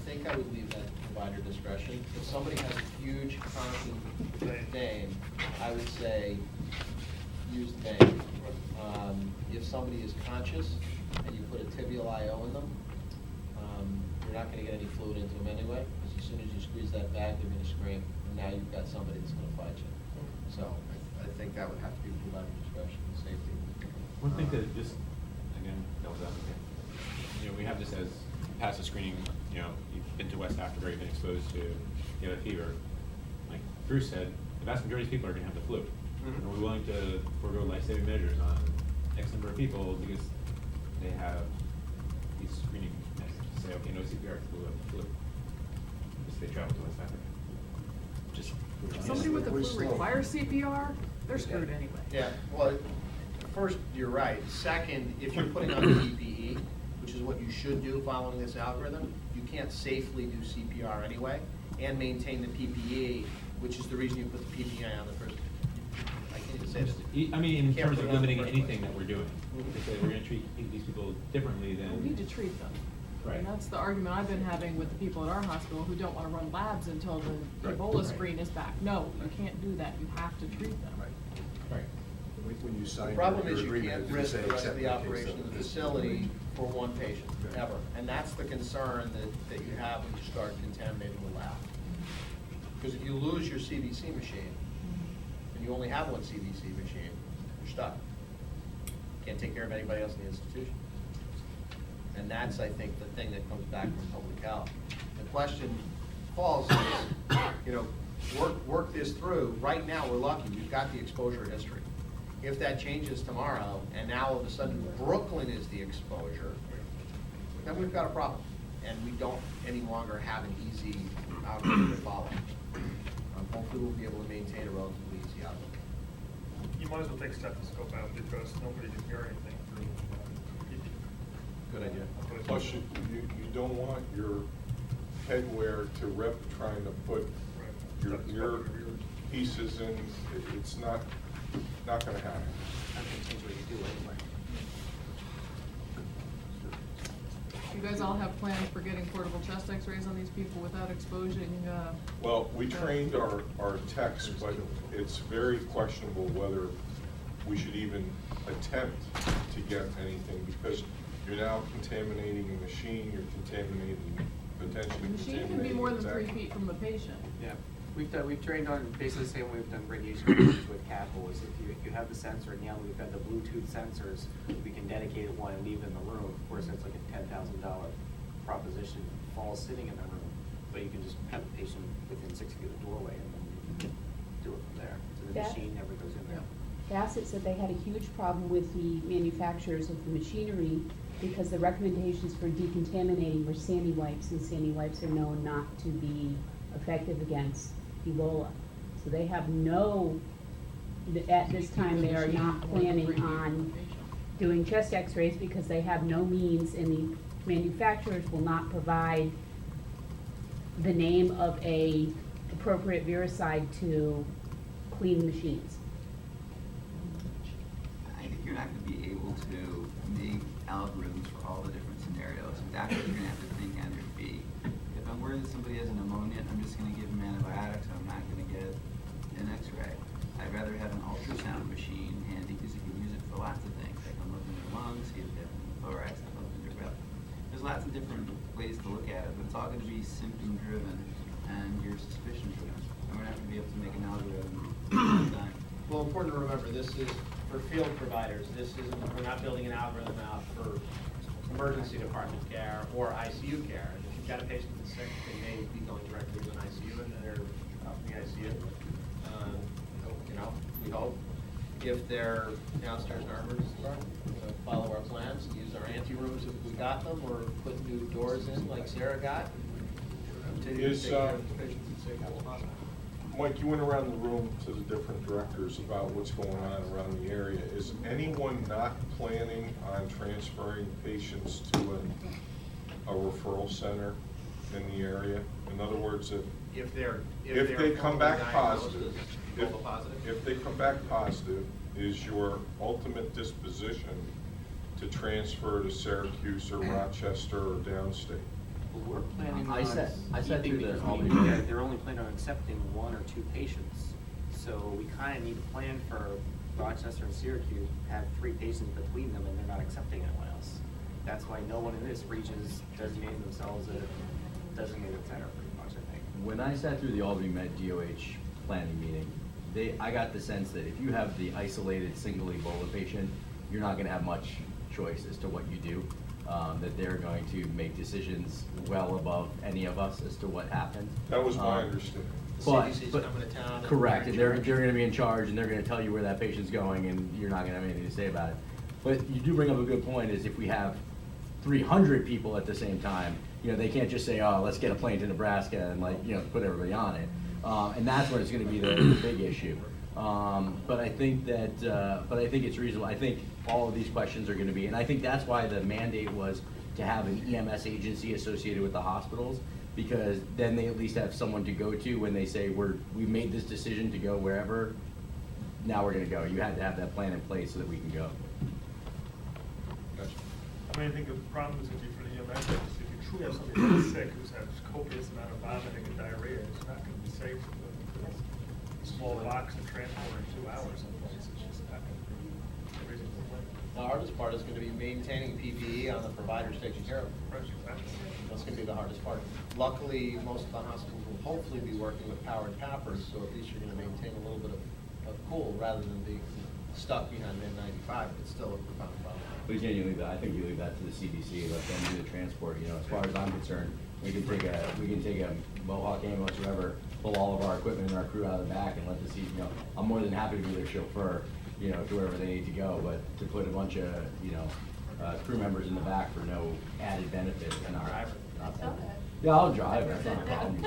[SPEAKER 2] think I would leave that to provider discretion. If somebody has a huge chronic name, I would say use the name. If somebody is conscious and you put a tibial IO in them, you're not gonna get any fluid into them anyway, because as soon as you squeeze that back, they're gonna scream, and now you've got somebody that's gonna fight you. So I think that would have to be provider discretion and safety.
[SPEAKER 12] One thing that just, again, devil's advocate, we have this as passive screening, you've been to West Africa, you've been exposed to a fever. Like Bruce said, the vast majority of people are gonna have the flu.
[SPEAKER 2] Mhm.
[SPEAKER 12] And we're willing to forego life-saving measures on X number of people because they have these screening tests to say, okay, no CPR to flu, because they travel to West Africa. Just.
[SPEAKER 7] If somebody with the flu requires CPR, they're screwed anyway.
[SPEAKER 2] Yeah, well, first, you're right. Second, if you're putting on the PPE, which is what you should do following this algorithm, you can't safely do CPR anyway and maintain the PPE, which is the reason you put the PPE on the first. I can't even say this.
[SPEAKER 12] I mean, in
[SPEAKER 2] Can't
[SPEAKER 12] terms
[SPEAKER 2] put
[SPEAKER 12] of
[SPEAKER 2] it on the
[SPEAKER 12] limiting
[SPEAKER 2] first
[SPEAKER 12] anything
[SPEAKER 2] place.
[SPEAKER 12] that we're doing,
[SPEAKER 2] Mhm.
[SPEAKER 12] they say we're gonna treat these people differently than.
[SPEAKER 7] We need to treat them.
[SPEAKER 12] Right.
[SPEAKER 7] And that's the argument I've been having with the people at our hospital who don't wanna run labs until the
[SPEAKER 12] Right.
[SPEAKER 7] Ebola
[SPEAKER 12] Right.
[SPEAKER 7] screen is back. No, you can't do that. You have to treat them.
[SPEAKER 12] Right.
[SPEAKER 13] When you sign
[SPEAKER 2] The
[SPEAKER 13] your
[SPEAKER 2] problem is you
[SPEAKER 13] agreement,
[SPEAKER 2] can't
[SPEAKER 13] does it
[SPEAKER 2] risk
[SPEAKER 13] say
[SPEAKER 2] the rest of
[SPEAKER 13] except
[SPEAKER 2] the
[SPEAKER 13] in case
[SPEAKER 2] operation of the
[SPEAKER 13] this-
[SPEAKER 2] facility for one patient,
[SPEAKER 13] Right.
[SPEAKER 2] ever. And that's the concern that you have when you start contaminating the lab. Because if you lose your CBC machine, and you only have one CBC machine, you're stuck. Can't take care of anybody else in the institution. And that's, I think, the thing that comes back from public health. The question falls is, you know, work this through. Right now, we're lucky, we've got the exposure history. If that changes tomorrow, and now all of a sudden Brooklyn is the exposure, then we've got a problem. And we don't any longer have an easy algorithm to follow. Hopefully, we'll be able to maintain a relatively easy algorithm.
[SPEAKER 4] You might as well take stethoscope out because nobody can hear anything through.
[SPEAKER 2] Good idea.
[SPEAKER 8] Plus, you don't want your headwear to rip trying to put your pieces in, it's not gonna happen.
[SPEAKER 10] I'm gonna change what you do anyway.
[SPEAKER 7] You guys all have plans for getting portable chest x-rays on these people without exposing,
[SPEAKER 8] Well, we trained our techs, but it's very questionable whether we should even attempt to get anything, because you're now contaminating the machine, you're contaminating, potentially
[SPEAKER 7] the machine
[SPEAKER 8] contaminating.
[SPEAKER 7] can be more than
[SPEAKER 8] the
[SPEAKER 7] 3
[SPEAKER 8] tech.
[SPEAKER 7] feet from the patient.
[SPEAKER 10] Yeah, we've trained on basically the same way we've done radiation research with CAPL, is if you have the sensor, now we've got the Bluetooth sensors, we can dedicate one and leave it in the room. Of course, that's like a $10,000 proposition, falls sitting in the room, but you can just have the patient within 6 feet of the doorway and then you can do it from there. So the
[SPEAKER 9] That-
[SPEAKER 10] machine never goes in there.
[SPEAKER 9] Bassett said they had a huge problem with the manufacturers of the machinery because the recommendations for decontaminating were sandy wipes, and sandy wipes are known not to be effective against Ebola. So they have at this time, they are not planning on doing chest x-rays because they have no means, and the manufacturers will not provide the name of a appropriate viricide to clean the machines.
[SPEAKER 3] I think you're not gonna be able to make algorithms for all the different scenarios. Doctors are gonna have to think on their feet. If I'm worried that somebody has a pneumonia, I'm just gonna give them antibiotics, I'm not gonna get an x-ray. I'd rather have an ultrasound machine handy, because you can use it for lots of things. I can look in their lungs, see if they have thorax, I can look in their breath. There's lots of different ways to look at it, but it's all gonna be symptom driven and your suspicion driven. And we're not gonna be able to make an algorithm all the time.
[SPEAKER 2] Well, important to remember, this is for field providers. This isn't, we're not building an algorithm out for emergency department care or ICU care. And if you've got a patient that's sick, they may be going directly to an ICU and they're out in the ICU. You know, we hope if they're downstairs in our emergency department, follow our plans, use our ante rooms if we got them, or put new doors in like Sarah got. To
[SPEAKER 8] Is,
[SPEAKER 2] take care of the patients as safe as possible.
[SPEAKER 8] Mike, you went around the room to the different directors about what's going on around the area. Is anyone not planning on transferring patients to a referral center in the area? In other words,
[SPEAKER 2] If they're
[SPEAKER 8] if they come back
[SPEAKER 2] diagnosed
[SPEAKER 8] positive,
[SPEAKER 2] as Ebola positive.
[SPEAKER 8] if they come back positive, is your ultimate disposition to transfer to Syracuse or Rochester or downstate?
[SPEAKER 10] We're planning
[SPEAKER 11] I
[SPEAKER 10] on
[SPEAKER 11] sat through
[SPEAKER 10] keeping
[SPEAKER 11] the
[SPEAKER 10] because
[SPEAKER 11] Albany.
[SPEAKER 10] they're only planning on accepting 1 or 2 patients. So we kind of need to plan for Rochester and Syracuse, have 3 patients between them, and they're not accepting anyone else. That's why no one in this region is designating themselves a designated center, pretty much, I think.
[SPEAKER 11] When I sat through the Albany Med DOH planning meeting, I got the sense that if you have the isolated single Ebola patient, you're not gonna have much choice as to what you do. That they're going to make decisions well above any of us as to what happened.
[SPEAKER 8] That was my understanding.
[SPEAKER 2] The CDC's coming to town and
[SPEAKER 11] Correct,
[SPEAKER 2] they're
[SPEAKER 11] and
[SPEAKER 2] in
[SPEAKER 11] they're
[SPEAKER 2] charge.
[SPEAKER 11] gonna be in charge, and they're gonna tell you where that patient's going, and you're not gonna have anything to say about it. But you do bring up a good point, is if we have 300 people at the same time, they can't just say, oh, let's get a plane to Nebraska and put everybody on it. And that's when it's gonna be the big issue. But I think it's reasonable. I think all of these questions are gonna be, and I think that's why the mandate was to have an EMS agency associated with the hospitals, because then they at least have someone to go to when they say, we made this decision to go wherever, now we're gonna go. You had to have that plan in place so that we can go.
[SPEAKER 4] I mean, I think the problem is gonna be for the EMS agency, if you truly have somebody who's sick, who's had copious amount of vomiting and diarrhea, it's not gonna be safe for them to put a small box and transport in 2 hours someplace, it's just not gonna be a reasonable way.
[SPEAKER 5] The hardest part is gonna be maintaining PPE on the providers taking care of them. That's gonna be the hardest part. Luckily, most of the hospitals will hopefully be working with powered PAPRs, so at least you're gonna maintain a little bit of cool rather than being stuck behind N95, but still a profound problem.
[SPEAKER 11] But again, I think you leave that to the CDC, let them do the transport, as far as I'm concerned, we can take a Mohawk ambulance, whatever, pull all of our equipment and our crew out of the back and let the I'm more than happy to be their chauffeur, to wherever they need to go, but to put a bunch of, crew members in the back for no added benefit in our, yeah, I'll drive, that's not a problem.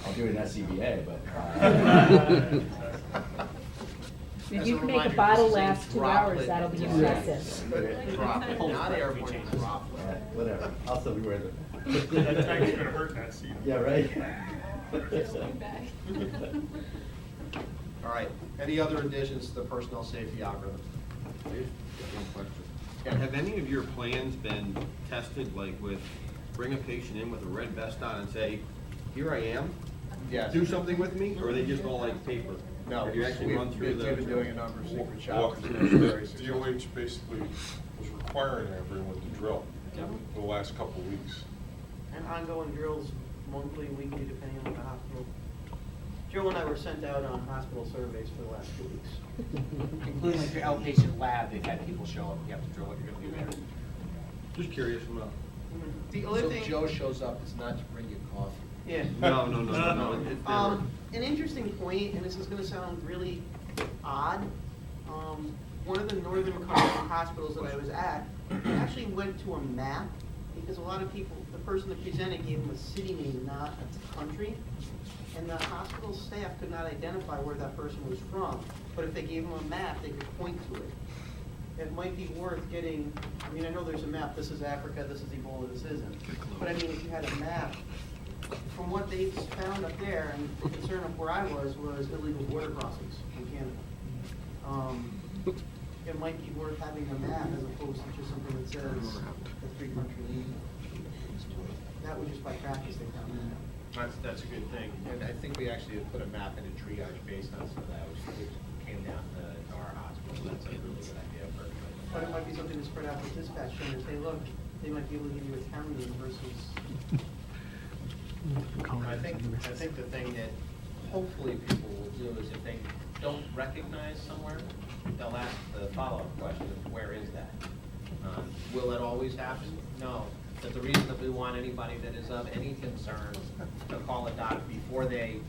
[SPEAKER 11] I'll do it in SCBA, but.
[SPEAKER 9] If
[SPEAKER 2] As
[SPEAKER 9] you
[SPEAKER 2] a
[SPEAKER 9] can make a
[SPEAKER 2] reminder,
[SPEAKER 9] bottle
[SPEAKER 2] this is a
[SPEAKER 9] last 2 hours,
[SPEAKER 2] droplet
[SPEAKER 9] that'll be
[SPEAKER 2] disease.
[SPEAKER 9] impressive.
[SPEAKER 2] Droplet, not airborne, droplet.
[SPEAKER 11] Whatever, I'll still be wearing it.
[SPEAKER 4] That tank's gonna hurt in that seat.
[SPEAKER 11] Yeah, right?
[SPEAKER 2] All right, any other additions to the personnel safety algorithm?
[SPEAKER 13] One question. Yeah, have any of your plans been tested, like bring a patient in with a red vest on and say, here I am,
[SPEAKER 5] Yes.
[SPEAKER 13] do something with me, or are they just all like paper?
[SPEAKER 5] No,
[SPEAKER 13] Or do you actually run through the?
[SPEAKER 5] we've been doing a number of secret
[SPEAKER 8] Well,
[SPEAKER 5] shots. and it's very successful.
[SPEAKER 8] DOH basically was requiring everyone to drill for the last couple of weeks.
[SPEAKER 14] And ongoing drills, monthly, weekly, depending on the hospital. Joe and I were sent out on hospital surveys for the last 2 weeks.
[SPEAKER 5] Including like your outpatient lab, they've had people show up, you have to drill what you're gonna do there.
[SPEAKER 13] Just curious, no.
[SPEAKER 14] The only
[SPEAKER 5] So
[SPEAKER 14] thing,
[SPEAKER 5] Joe shows up, it's not to bring you coffee.
[SPEAKER 14] yeah.
[SPEAKER 13] No. If they were-
[SPEAKER 14] An interesting point, and this is gonna sound really odd, one of the northern Cumberland hospitals that I was at actually went to a map, because a lot of people, the person that presented gave them a city name, not a country, and the hospital staff could not identify where that person was from, but if they gave them a map, they could point to it. It might be worth getting, I mean, I know there's a map, this is Africa, this is Ebola, this isn't, but I mean, if you had a map, from what they found up there, and the concern of where I was illegal border crossings in Canada. It might be worth having a map as opposed to just something that says the 3-country league. That would just by practice they found that.
[SPEAKER 5] That's a good thing, and I think we actually put a map in a triage based on some of that, which came down to our hospital, so that's a really good idea.
[SPEAKER 14] But it might be something to spread out with dispatch centers, hey, look, they might be able to give you a county versus.
[SPEAKER 5] I think the thing that hopefully people will do is if they don't recognize somewhere, they'll ask the follow-up question, where is that? Will it always happen? No. But the reason that we want anybody that is of any concern to call a doc before they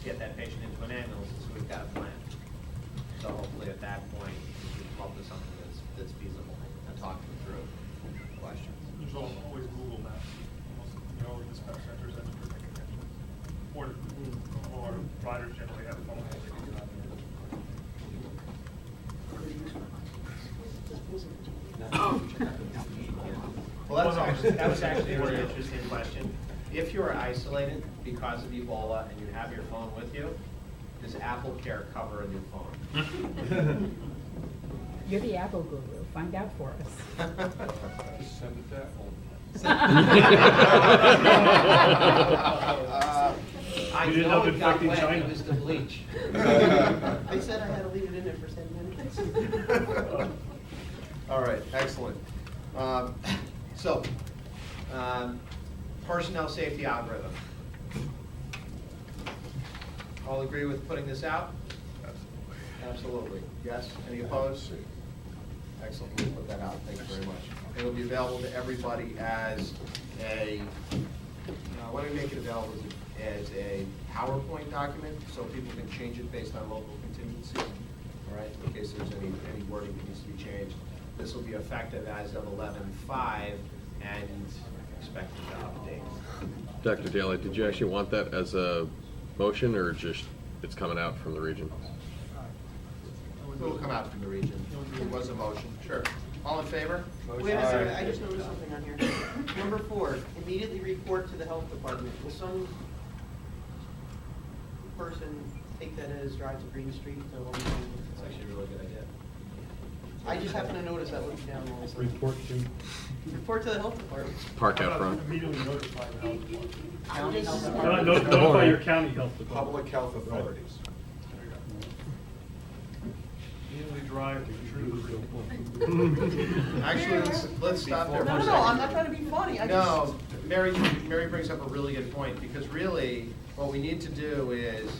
[SPEAKER 5] get that patient into an ambulance is we've got a plan. So hopefully at that point, we come up with something that's feasible and talk them through questions.
[SPEAKER 4] There's always Google Maps, almost, dispatch centers that are making connections. Or providers generally have phones that they can get on
[SPEAKER 5] Well, that was actually a really interesting question. If you are isolated because of Ebola and you have your phone with you, does Apple Care cover a new phone?
[SPEAKER 9] You're the Apple guru, find out for us.
[SPEAKER 8] Just send it that home.
[SPEAKER 5] I
[SPEAKER 4] You didn't
[SPEAKER 5] know
[SPEAKER 4] know
[SPEAKER 5] it got
[SPEAKER 4] infecting
[SPEAKER 5] wet,
[SPEAKER 4] China.
[SPEAKER 5] it was the bleach.
[SPEAKER 14] They said I had to leave it in there for 7 minutes.
[SPEAKER 2] All right, excellent. Personnel safety algorithm. All agree with putting this out? Absolutely. Yes? Any opposed? Excellent, we'll put that out, thank you very much. It'll be available to everybody as a, why don't we make it available as a PowerPoint document, so people can change it based on local contingency, all right, in case there's any wording that needs to be changed. This will be effective as of 11/5 and expected to update.
[SPEAKER 15] Dr. Daly, did you actually want that as a motion, or just it's coming out from the region?
[SPEAKER 2] It will come out from the region. It was a motion, sure. All in favor?
[SPEAKER 14] Wait a second, I just noticed something on here. Number 4, immediately report to the health department. Will some person take that as drive to Green Street?
[SPEAKER 2] It's actually a really good idea.
[SPEAKER 14] I just happened to notice that looking down the list.
[SPEAKER 1] Report to.
[SPEAKER 14] Report to the health department.
[SPEAKER 15] Park out front.
[SPEAKER 4] Immediately notify the health department.
[SPEAKER 14] County health
[SPEAKER 1] No,
[SPEAKER 14] department.
[SPEAKER 1] Notify your county health department.
[SPEAKER 8] Public health authorities.
[SPEAKER 4] Immediately drive to Shrewsbury.
[SPEAKER 2] Actually, let's stop there for
[SPEAKER 14] No,
[SPEAKER 2] a
[SPEAKER 14] no,
[SPEAKER 2] second.
[SPEAKER 14] no, I'm not trying to be funny. I just.
[SPEAKER 2] No, Mary brings up a really good point, because really, what we need to do is,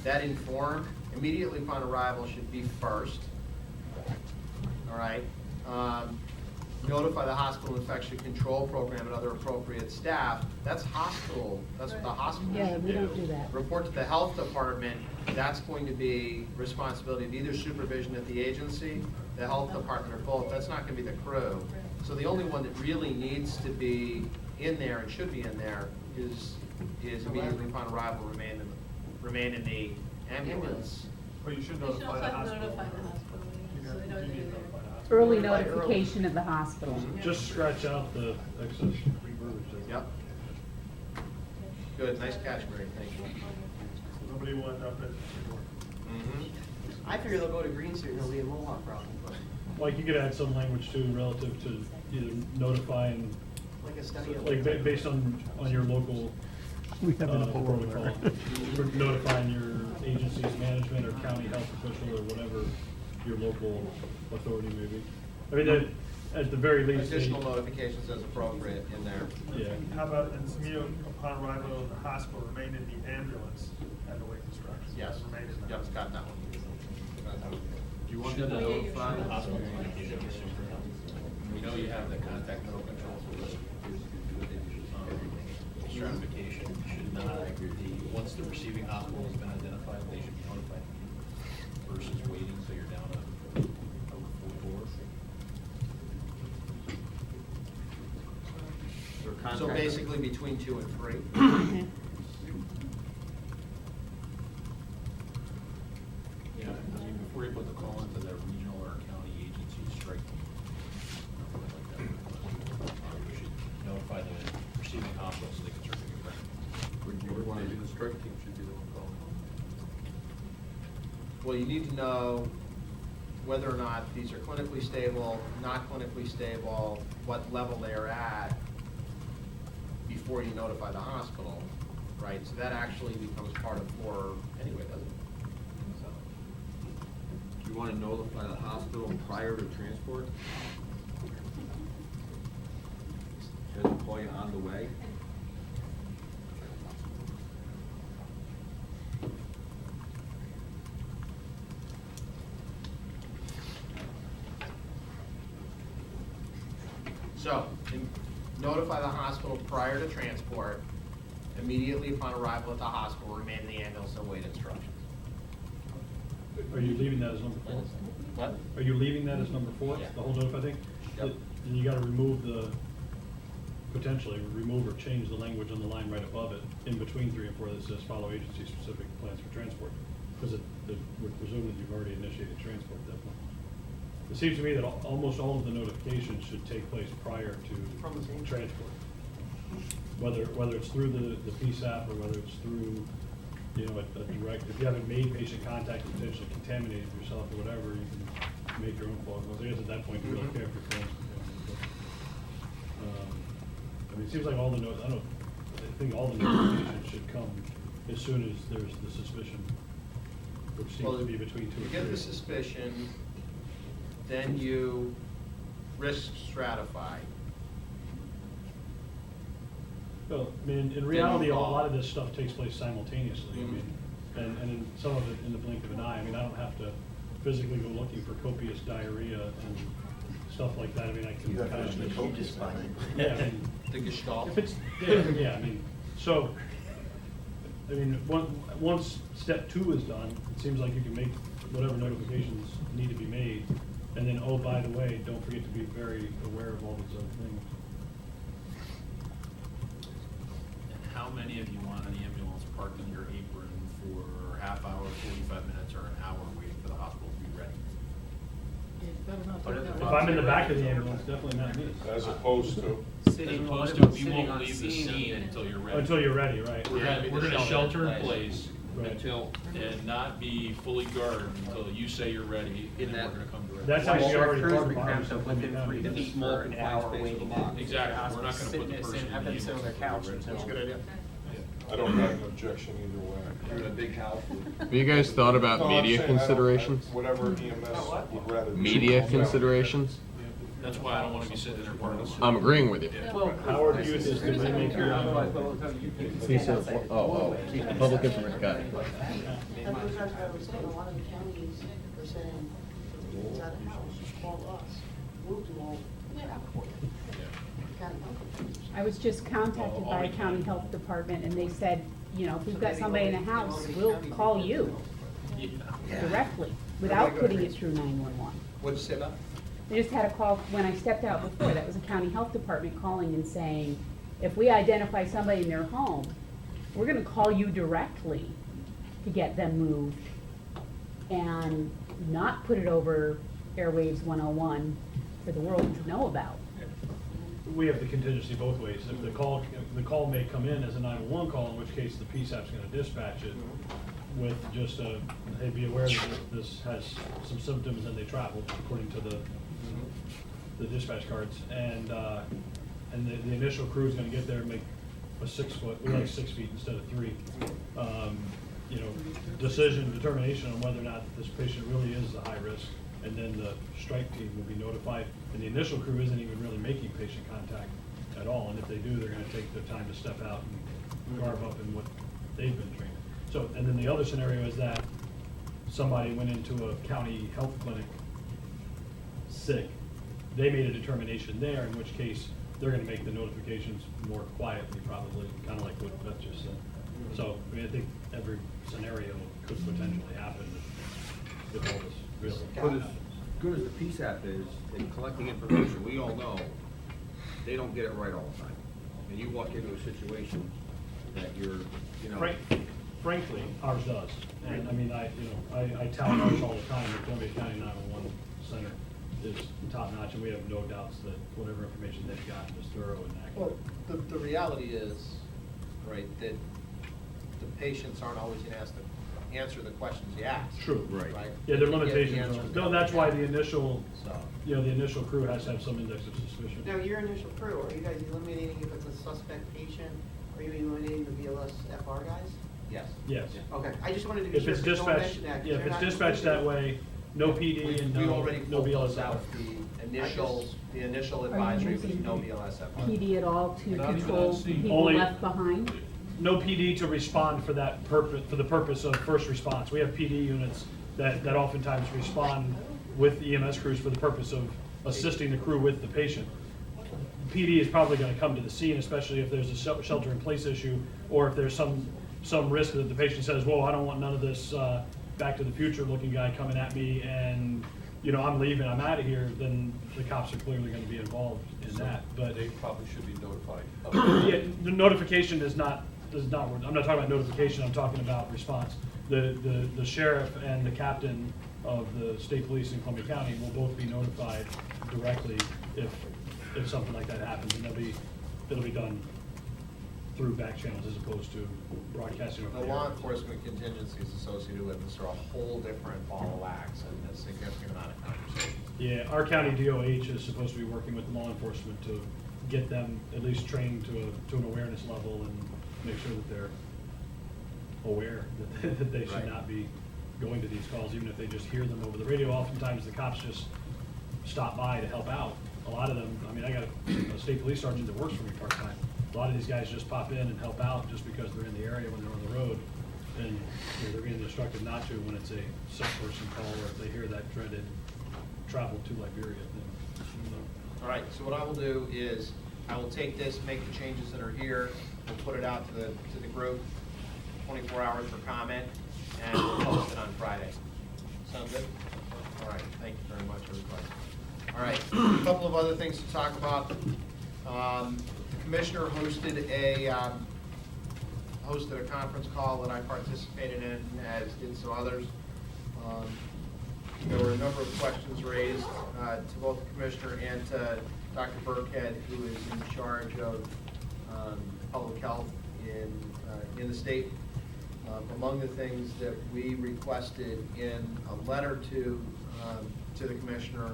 [SPEAKER 2] that informed, immediately upon arrival should be first. All right? Notify the hospital infection control program and other appropriate staff. That's hospital, that's what the hospital
[SPEAKER 9] Yeah,
[SPEAKER 2] should
[SPEAKER 9] we don't do that.
[SPEAKER 2] Report to the health department, that's going to be responsibility of either supervision at the agency, the health department, or both. That's not gonna be the crew. So the only one that really needs to be in there and should be in there is immediately upon arrival, remain in the ambulance.
[SPEAKER 4] But you should
[SPEAKER 16] They should
[SPEAKER 4] notify
[SPEAKER 16] also
[SPEAKER 4] the
[SPEAKER 16] have to
[SPEAKER 4] hospital.
[SPEAKER 16] notify the hospital,
[SPEAKER 4] You
[SPEAKER 16] so they know
[SPEAKER 4] do
[SPEAKER 16] that
[SPEAKER 4] need
[SPEAKER 16] you're
[SPEAKER 4] to
[SPEAKER 16] there.
[SPEAKER 4] notify the hospital.
[SPEAKER 9] Early
[SPEAKER 2] Notify
[SPEAKER 9] notification of the hospital.
[SPEAKER 1] Just scratch out the excess verbiage there.
[SPEAKER 2] Yep. Good, nice catch, Mary, thank you.
[SPEAKER 4] Nobody will end up at.
[SPEAKER 14] I figure they'll go to Green Street and it'll be a Mohawk problem, but
[SPEAKER 1] Like, you could add some language too, relative to either notifying,
[SPEAKER 14] like a study of.
[SPEAKER 1] like, based on your local protocol. Notifying your agency's management or county health official or whatever your local authority may be. I mean, at the very least.
[SPEAKER 2] Additional notifications as appropriate in there.
[SPEAKER 1] Yeah.
[SPEAKER 4] How about, and immediately upon arrival in the hospital, remain in the ambulance and await instructions?
[SPEAKER 2] Yes,
[SPEAKER 4] Remain in
[SPEAKER 2] yep, it's got that one.
[SPEAKER 13] Do you want to notify the hospital?
[SPEAKER 12] We know you have the contact medical control list.
[SPEAKER 17] Stratification should not, once the receiving hospital has been identified, they should be notified versus waiting till you're down a full board.
[SPEAKER 2] So basically between 2 and 3.
[SPEAKER 17] Yeah, I mean, before you put the call into the regional or county agency, strike. Like that. You should notify the receiving hospital so they can start making records.
[SPEAKER 13] Would you want to do the strike team should be the one calling?
[SPEAKER 2] Well, you need to know whether or not these are clinically stable, not clinically stable, what level they are at before you notify the hospital, right? So that actually becomes part of 4 anyway, doesn't it? So,
[SPEAKER 13] Do you want to notify the hospital prior to transport? As a point on the way?
[SPEAKER 2] So, notify the hospital prior to transport, immediately upon arrival at the hospital, remain in the ambulance and await instructions.
[SPEAKER 1] Are you leaving that as number 4?
[SPEAKER 2] What?
[SPEAKER 1] Are you leaving that as number 4,
[SPEAKER 2] Yeah.
[SPEAKER 1] the whole notify thing?
[SPEAKER 2] Yep.
[SPEAKER 1] Then you gotta remove potentially remove or change the language on the line right above it, in between 3 and 4, that says follow agency-specific plans for transport. Because it would presume that you've already initiated transport at that point. It seems to me that almost all of the notifications should take place prior
[SPEAKER 14] From the
[SPEAKER 1] to
[SPEAKER 14] same-
[SPEAKER 1] transport. Whether it's through the PSAP or whether it's through, a direct, if you haven't made patient contact and potentially contaminated yourself or whatever, you can make your own phone calls. I guess at that point, you really care for transport. I mean, it seems like all the I think all the notifications should come as soon as there's the suspicion, which seems to be between 2
[SPEAKER 2] You
[SPEAKER 1] and
[SPEAKER 2] get
[SPEAKER 1] 3.
[SPEAKER 2] the suspicion, then you risk stratify.
[SPEAKER 1] Well, I mean, in reality, a lot of this stuff takes place simultaneously. I mean, and in some of it in the blink of an eye. I mean, I don't have to physically go looking for copious diarrhea and stuff like that. I mean, I can kind of. Yeah, I mean.
[SPEAKER 2] The Gestalt.
[SPEAKER 1] If it's, yeah, I mean, so, I mean, once step 2 is done, it seems like you can make whatever notifications need to be made. And then, oh, by the way, don't forget to be very aware of all these other things.
[SPEAKER 17] And how many of you want an ambulance parked in your apron for a half hour, 45 minutes, or an hour waiting for the hospital to be ready?
[SPEAKER 7] It better not
[SPEAKER 17] But
[SPEAKER 7] take
[SPEAKER 17] if
[SPEAKER 7] that
[SPEAKER 1] If
[SPEAKER 7] long.
[SPEAKER 1] I'm in the back of the ambulance, definitely not me.
[SPEAKER 8] As opposed to,
[SPEAKER 17] As opposed to, we won't leave the scene until you're ready.
[SPEAKER 1] Until you're ready, right?
[SPEAKER 17] We're gonna shelter in place
[SPEAKER 1] Right.
[SPEAKER 17] until, and not be fully guarded until you say you're ready, and then we're gonna come direct.
[SPEAKER 1] That's actually already part of our.
[SPEAKER 10] Cramped up within 3
[SPEAKER 13] In the
[SPEAKER 10] feet
[SPEAKER 13] small
[SPEAKER 10] for an
[SPEAKER 13] confined
[SPEAKER 10] hour
[SPEAKER 13] space of
[SPEAKER 10] waiting.
[SPEAKER 13] the box.
[SPEAKER 17] Exactly, we're not gonna put the person in
[SPEAKER 10] Have them sit on their couch until.
[SPEAKER 2] That's a good idea.
[SPEAKER 8] I don't have an objection either way.
[SPEAKER 13] You're in a big house.
[SPEAKER 15] Have you guys thought about
[SPEAKER 8] No, I'm
[SPEAKER 15] media
[SPEAKER 8] saying I don't-
[SPEAKER 15] considerations?
[SPEAKER 8] Whatever EMS would rather. do.
[SPEAKER 15] Media considerations?
[SPEAKER 17] That's why I don't wanna be sitting there part of this.
[SPEAKER 15] I'm agreeing with you.
[SPEAKER 1] Howard Hughes is the make your
[SPEAKER 11] Piece of, public information, got it.
[SPEAKER 14] And those guys, I was saying, a lot of the counties are saying, it's out of house, call us, we'll do all that for you. County health.
[SPEAKER 9] I was just contacted by a county health department, and they said, you know, if we've got somebody in the house, we'll call you directly, without putting it through 911.
[SPEAKER 2] What'd you say about?
[SPEAKER 9] I just had a call when I stepped out before, that was a county health department calling and saying, if we identify somebody in their home, we're gonna call you directly to get them moved and not put it over Airwaves 101 for the world to know about.
[SPEAKER 1] We have the contingency both ways. If the call may come in as a 911 call, in which case the PSAP's gonna dispatch it with just a, hey, be aware that this has some symptoms and they traveled, according to the dispatch cards. And the initial crew is gonna get there and make a 6 foot, we like 6 feet instead of 3. You know, determination on whether or not this patient really is a high risk. And then the strike team will be notified, and the initial crew isn't even really making patient contact at all, and if they do, they're gonna take their time to step out and garb up in what they've been trained. So, and then the other scenario is that somebody went into a county health clinic sick, they made a determination there, in which case, they're gonna make the notifications more quietly, probably, kinda like what Beth just said. So, I mean, I think every scenario could potentially happen with all this, really.
[SPEAKER 13] But as good as the PSAP is in collecting information, we all know, they don't get it right all the time. And you walk into a situation that you're, you know.
[SPEAKER 1] Frankly, ours does. And I mean, I tout ours all the time. The Columbia County 911 Center is top notch, and we have no doubts that whatever information they've gotten is thorough and accurate.
[SPEAKER 2] Well, the reality is, right, that the patients aren't always gonna ask answer the questions you ask.
[SPEAKER 1] True.
[SPEAKER 2] Right.
[SPEAKER 1] Yeah, there are
[SPEAKER 2] You get the
[SPEAKER 1] limitations.
[SPEAKER 2] answers.
[SPEAKER 1] No, that's why the initial,
[SPEAKER 2] So.
[SPEAKER 1] you know, the initial crew has to have some index of suspicion.
[SPEAKER 14] Now, your initial crew, are you guys eliminating if it's a suspect patient, are you eliminating the BLS FR guys?
[SPEAKER 2] Yes.
[SPEAKER 1] Yes.
[SPEAKER 14] Okay, I just wanted to be
[SPEAKER 1] If
[SPEAKER 14] sure,
[SPEAKER 1] it's
[SPEAKER 14] because no one
[SPEAKER 1] dispatched,
[SPEAKER 14] mentioned that. 'cause
[SPEAKER 1] yeah, if
[SPEAKER 14] they're
[SPEAKER 1] it's
[SPEAKER 14] not
[SPEAKER 1] dispatched that
[SPEAKER 14] included.
[SPEAKER 1] way, no PD and
[SPEAKER 2] We
[SPEAKER 1] no
[SPEAKER 2] already
[SPEAKER 1] no
[SPEAKER 2] pulled those
[SPEAKER 1] BLS.
[SPEAKER 2] out. The initial
[SPEAKER 9] Are you
[SPEAKER 2] advisory was
[SPEAKER 9] using
[SPEAKER 2] no BLSF.
[SPEAKER 9] PD at all to
[SPEAKER 17] Not even
[SPEAKER 9] control
[SPEAKER 17] on scene.
[SPEAKER 9] people
[SPEAKER 1] Only-
[SPEAKER 9] left behind?
[SPEAKER 1] No PD to respond for that purpose, for the purpose of first response. We have PD units that oftentimes respond with EMS crews for the purpose of assisting the crew with the patient. PD is probably gonna come to the scene, especially if there's a shelter-in-place issue, or if there's some risk that the patient says, whoa, I don't want none of this, Back to the Future looking guy coming at me, and, you know, I'm leaving, I'm out of here, then the cops are clearly gonna be involved in that, but.
[SPEAKER 8] They probably should be notified.
[SPEAKER 1] Yeah, the notification is not, I'm not talking about notification, I'm talking about response. The sheriff and the captain of the state police in Columbia County will both be notified directly if something like that happens, and it'll be done through back channels as opposed to broadcasting over
[SPEAKER 2] The
[SPEAKER 1] the
[SPEAKER 2] law
[SPEAKER 1] air.
[SPEAKER 2] enforcement contingencies associated with this are a whole different ball of wax and a significant amount of conversation.
[SPEAKER 1] Yeah, our county DOH is supposed to be working with law enforcement to get them at least trained to an awareness level and make sure that they're aware that they should
[SPEAKER 2] Right.
[SPEAKER 1] not be going to these calls, even if they just hear them over the radio. Oftentimes, the cops just stop by to help out. A lot of them, I mean, I got a state police sergeant that works for me part-time. A lot of these guys just pop in and help out just because they're in the area when they're on the road. And you know, they're being instructed not to when it's a sick person call, or if they hear that dreaded travel to Liberia thing.
[SPEAKER 2] All right, so what I will do is, I will take this, make the changes that are here, we'll put it out to the group, 24 hours for comment, and we'll post it on Friday. Sound good? All right, thank you very much, everybody. All right, a couple of other things to talk about. The Commissioner hosted a conference call that I participated in, as did some others. There were a number of questions raised to both the Commissioner and to Dr. Burkhead, who is in charge of public health in the state. Among the things that we requested in a letter to the Commissioner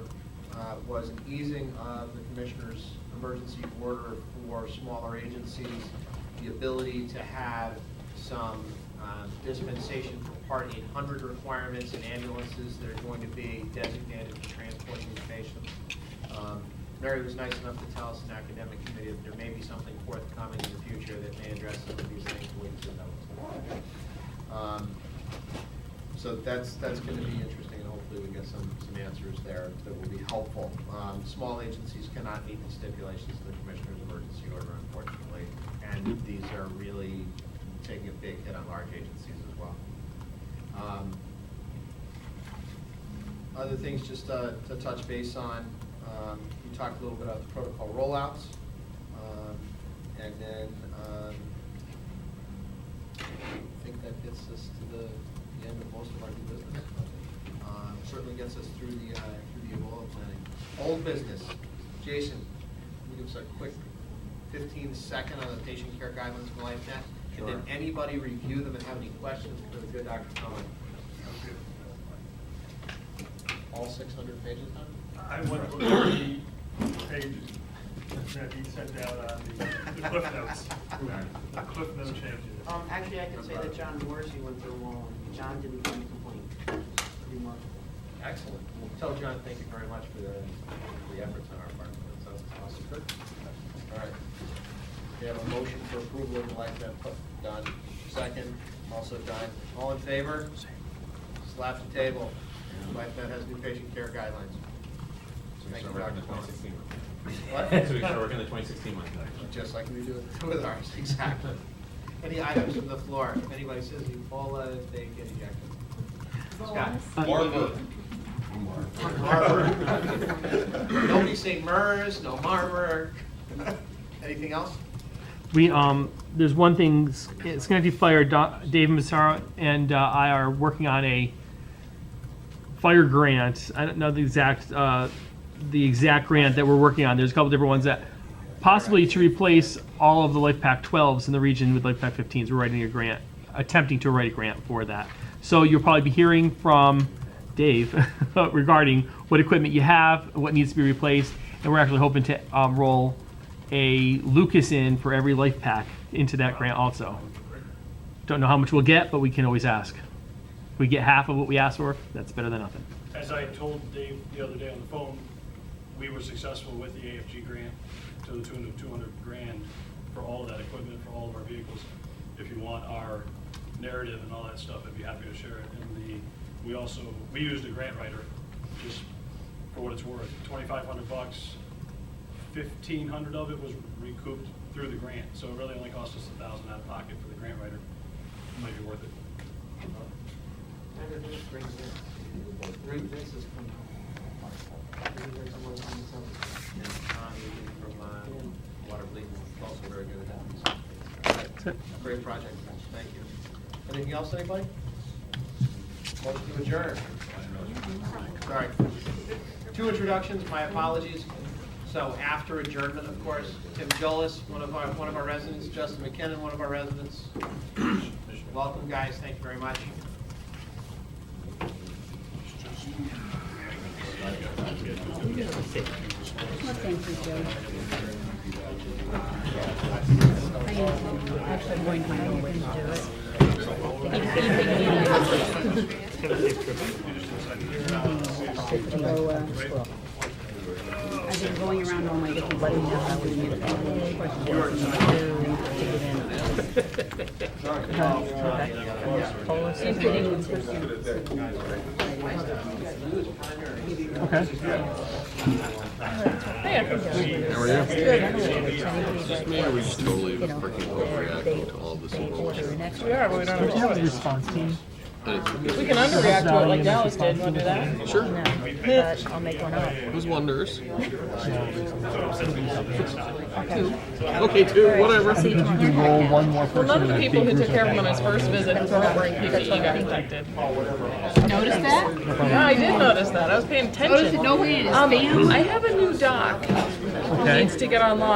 [SPEAKER 2] was an easing of the Commissioner's emergency order for smaller agencies, the ability to have some dispensation for Part 800 requirements in ambulances that are going to be designated for transporting the patients. Mary was nice enough to tell us in academic committee that there may be something forthcoming in the future that may address some of these things. So that's going to be interesting, and hopefully we get some answers there that will be helpful. Small agencies cannot meet the stipulations of the Commissioner's emergency order, unfortunately, and these are really taking a big hit on large agencies as well. Other things just to touch base on, you talked a little bit about the protocol rollouts, and then I think that gets us to the end of most of our new business. Certainly gets us through the Ebola planning. Old business. Jason, can you give us a quick 15-second on the patient care guidelines for LifeNet?
[SPEAKER 13] Sure.
[SPEAKER 2] And then anybody review them and have any questions for the good Dr. Cohen? All 600 pages done?
[SPEAKER 4] I went through 30 pages that he sent out on the Cliff Notes. The Cliff Note changes.
[SPEAKER 14] Actually, I can say that John Morrissey went through them all, and John didn't find a complaint. Remarkable.
[SPEAKER 2] Excellent. Well, tell John thank you very much for the efforts on our part. That sounds awesome. Good. All right. We have a motion for approval of the LifeNet done. Second, also done. All in favor? Slap the table. LifeNet has new patient care guidelines.
[SPEAKER 12] So we
[SPEAKER 2] Thank
[SPEAKER 12] start
[SPEAKER 2] you,
[SPEAKER 12] working
[SPEAKER 2] Dr.
[SPEAKER 12] the
[SPEAKER 2] Cohen.
[SPEAKER 12] 2016 one.
[SPEAKER 2] What?
[SPEAKER 12] So we start working the 2016 one.
[SPEAKER 2] Just like we do with ours, exactly. Any items from the floor? If anybody says Ebola, they get ejected. Scott?
[SPEAKER 8] Marburg.
[SPEAKER 2] Marburg. Nobody say MERS, no Marburg. Anything else?
[SPEAKER 16] There's one thing, Schenectady Fire, Dave Massaro and I are working on a fire grant. I don't know the exact grant that we're working on. There's a couple different ones that possibly to replace all of the LifePak 12s in the region with LifePak 15s. We're writing a grant, attempting to write a grant for that. So you'll probably be hearing from Dave regarding what equipment you have, what needs to be replaced, and we're actually hoping to roll a Lucas in for every LifePak into that grant also. Don't know how much we'll get, but we can always ask. If we get half of what we asked for, that's better than nothing.
[SPEAKER 1] As I told Dave the other day on the phone, we were successful with the AFG grant to the tune of $200,000 for all of that equipment, for all of our vehicles. If you want our narrative and all that stuff, I'd be happy to share it. And we used a grant writer, just for what it's worth, $2,500. 1,500 of it was recouped through the grant, so it really only cost us $1,000 out of pocket for the grant writer. It might be worth it.
[SPEAKER 2] Great, this is from Waterloo, also very good at that. Great project, thank you. Anything else, anybody? Motion to adjourn. Sorry. 2 introductions, my apologies. So after adjournment, of course, Tim Jolis, one of our residents, Justin McKinnon, one of our residents. Welcome, guys, thank you very much.
[SPEAKER 9] Well, thank you, Joe. Actually, I'm going to my own way to do it. I've been going around all my different buddies now, I was in
[SPEAKER 16] Okay.
[SPEAKER 15] How are you? Just me, or are we just totally freaking overreacting to all this?
[SPEAKER 16] We have a response team.
[SPEAKER 7] We can underreact to it like Dallas did. You want to do that?
[SPEAKER 15] Sure.
[SPEAKER 7] But
[SPEAKER 18] I'll make one up.
[SPEAKER 15] Who's one nurse?
[SPEAKER 18] Okay.
[SPEAKER 15] Okay, two, whatever.
[SPEAKER 18] See you tomorrow.
[SPEAKER 16] You can roll one more
[SPEAKER 7] Well,
[SPEAKER 16] person.
[SPEAKER 7] none of the
[SPEAKER 16] in a
[SPEAKER 7] people
[SPEAKER 16] big
[SPEAKER 7] who took
[SPEAKER 16] group
[SPEAKER 7] care of him
[SPEAKER 16] of
[SPEAKER 7] on his first visit who were wearing PPE got infected.
[SPEAKER 9] Notice that?
[SPEAKER 7] Yeah, I did notice that. I was paying attention.
[SPEAKER 9] Notice it nobody in his family?
[SPEAKER 7] I have a new doc who
[SPEAKER 16] Okay.
[SPEAKER 7] needs to get online.